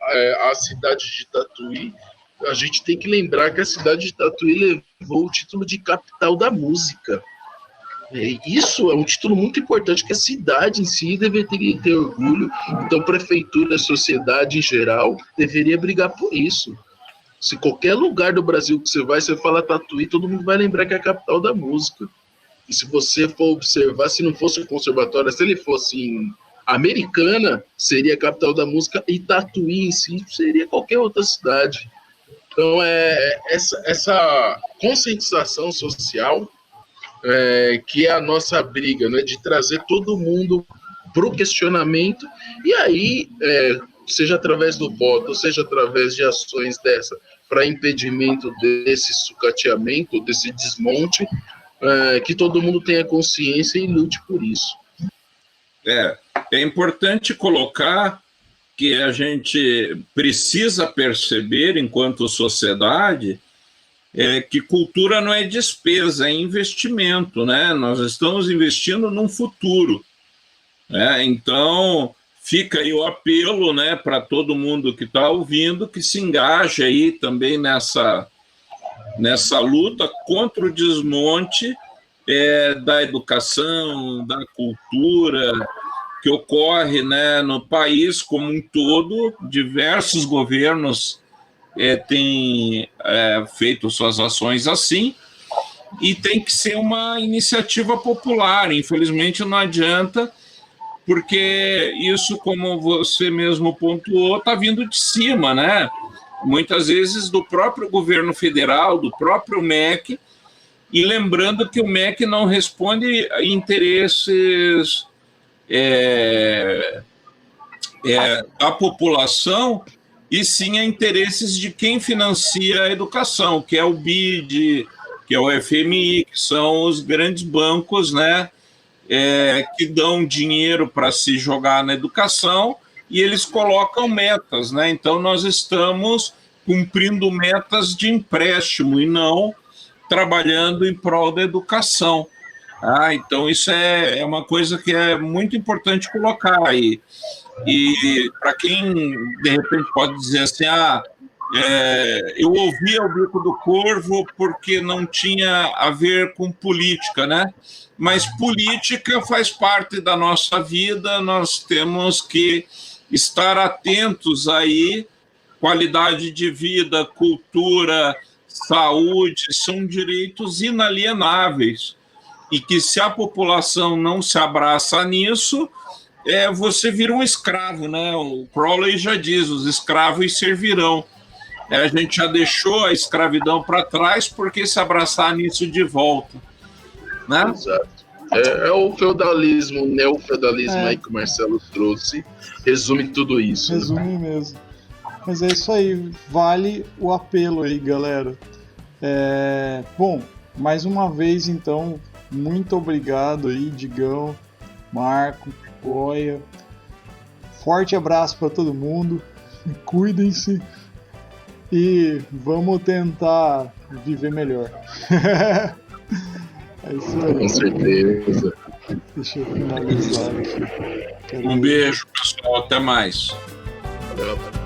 a cidade de Tatuí. A gente tem que lembrar que a cidade de Tatuí levou o título de capital da música. Isso é um título muito importante que a cidade em si deveria ter orgulho. Então, prefeitura, sociedade em geral, deveria brigar por isso. Se qualquer lugar do Brasil que você fala Tatuí, todo mundo vai lembrar que é a capital da música. E se você for observar, se não fosse o conservatório, se ele fosse em Americana, seria a capital da música, e Tatuí em si seria qualquer outra cidade. Então, essa conscientização social que é a nossa briga, né, de trazer todo mundo para o questionamento, e aí, seja através do voto, seja através de ações dessa, para impedimento desse sucateamento, desse desmonte, que todo mundo tenha consciência e lute por isso. É importante colocar que a gente precisa perceber, enquanto sociedade, que cultura não é despesa, é investimento, né? Nós estamos investindo num futuro, né? Então, fica aí o apelo, né, para todo mundo que está ouvindo, que se engaje aí também nessa luta contra o desmonte da educação, da cultura, que ocorre, né, no país como um todo. Diversos governos têm feito suas ações assim, e tem que ser uma iniciativa popular. Infelizmente não adianta, porque isso, como você mesmo pontuou, está vindo de cima, né? Muitas vezes do próprio governo federal, do próprio MEC, e lembrando que o MEC não responde a interesses da população, e sim a interesses de quem financia a educação, que é o BID, que é o FMI, que são os grandes bancos, né, que dão dinheiro para se jogar na educação, e eles colocam metas, né? Então nós estamos cumprindo metas de empréstimo e não trabalhando em prol da educação. Então isso é uma coisa que é muito importante colocar aí. E para quem, de repente, pode dizer assim, eu ouvia o Bico do Corvo porque não tinha a ver com política, né? Mas política faz parte da nossa vida, nós temos que estar atentos aí. Qualidade de vida, cultura, saúde, são direitos inalienáveis. E que se a população não se abraça nisso, você vira um escravo, né? O Crowley já diz, os escravos servirão. A gente já deixou a escravidão para trás, porque se abraçar nisso de volta, né? Exato. É o feudalismo, o neofeudalismo aí que o Marcelo trouxe, resume tudo isso. Resume mesmo. Mas é isso aí, vale o apelo aí, galera. Bom, mais uma vez, então, muito obrigado aí, Digão, Marco, Goya. Forte abraço para todo mundo, cuidem-se e vamos tentar viver melhor. É isso aí. Com certeza. Deixa eu finalizar aqui. Um beijo, pessoal, até mais. Valeu.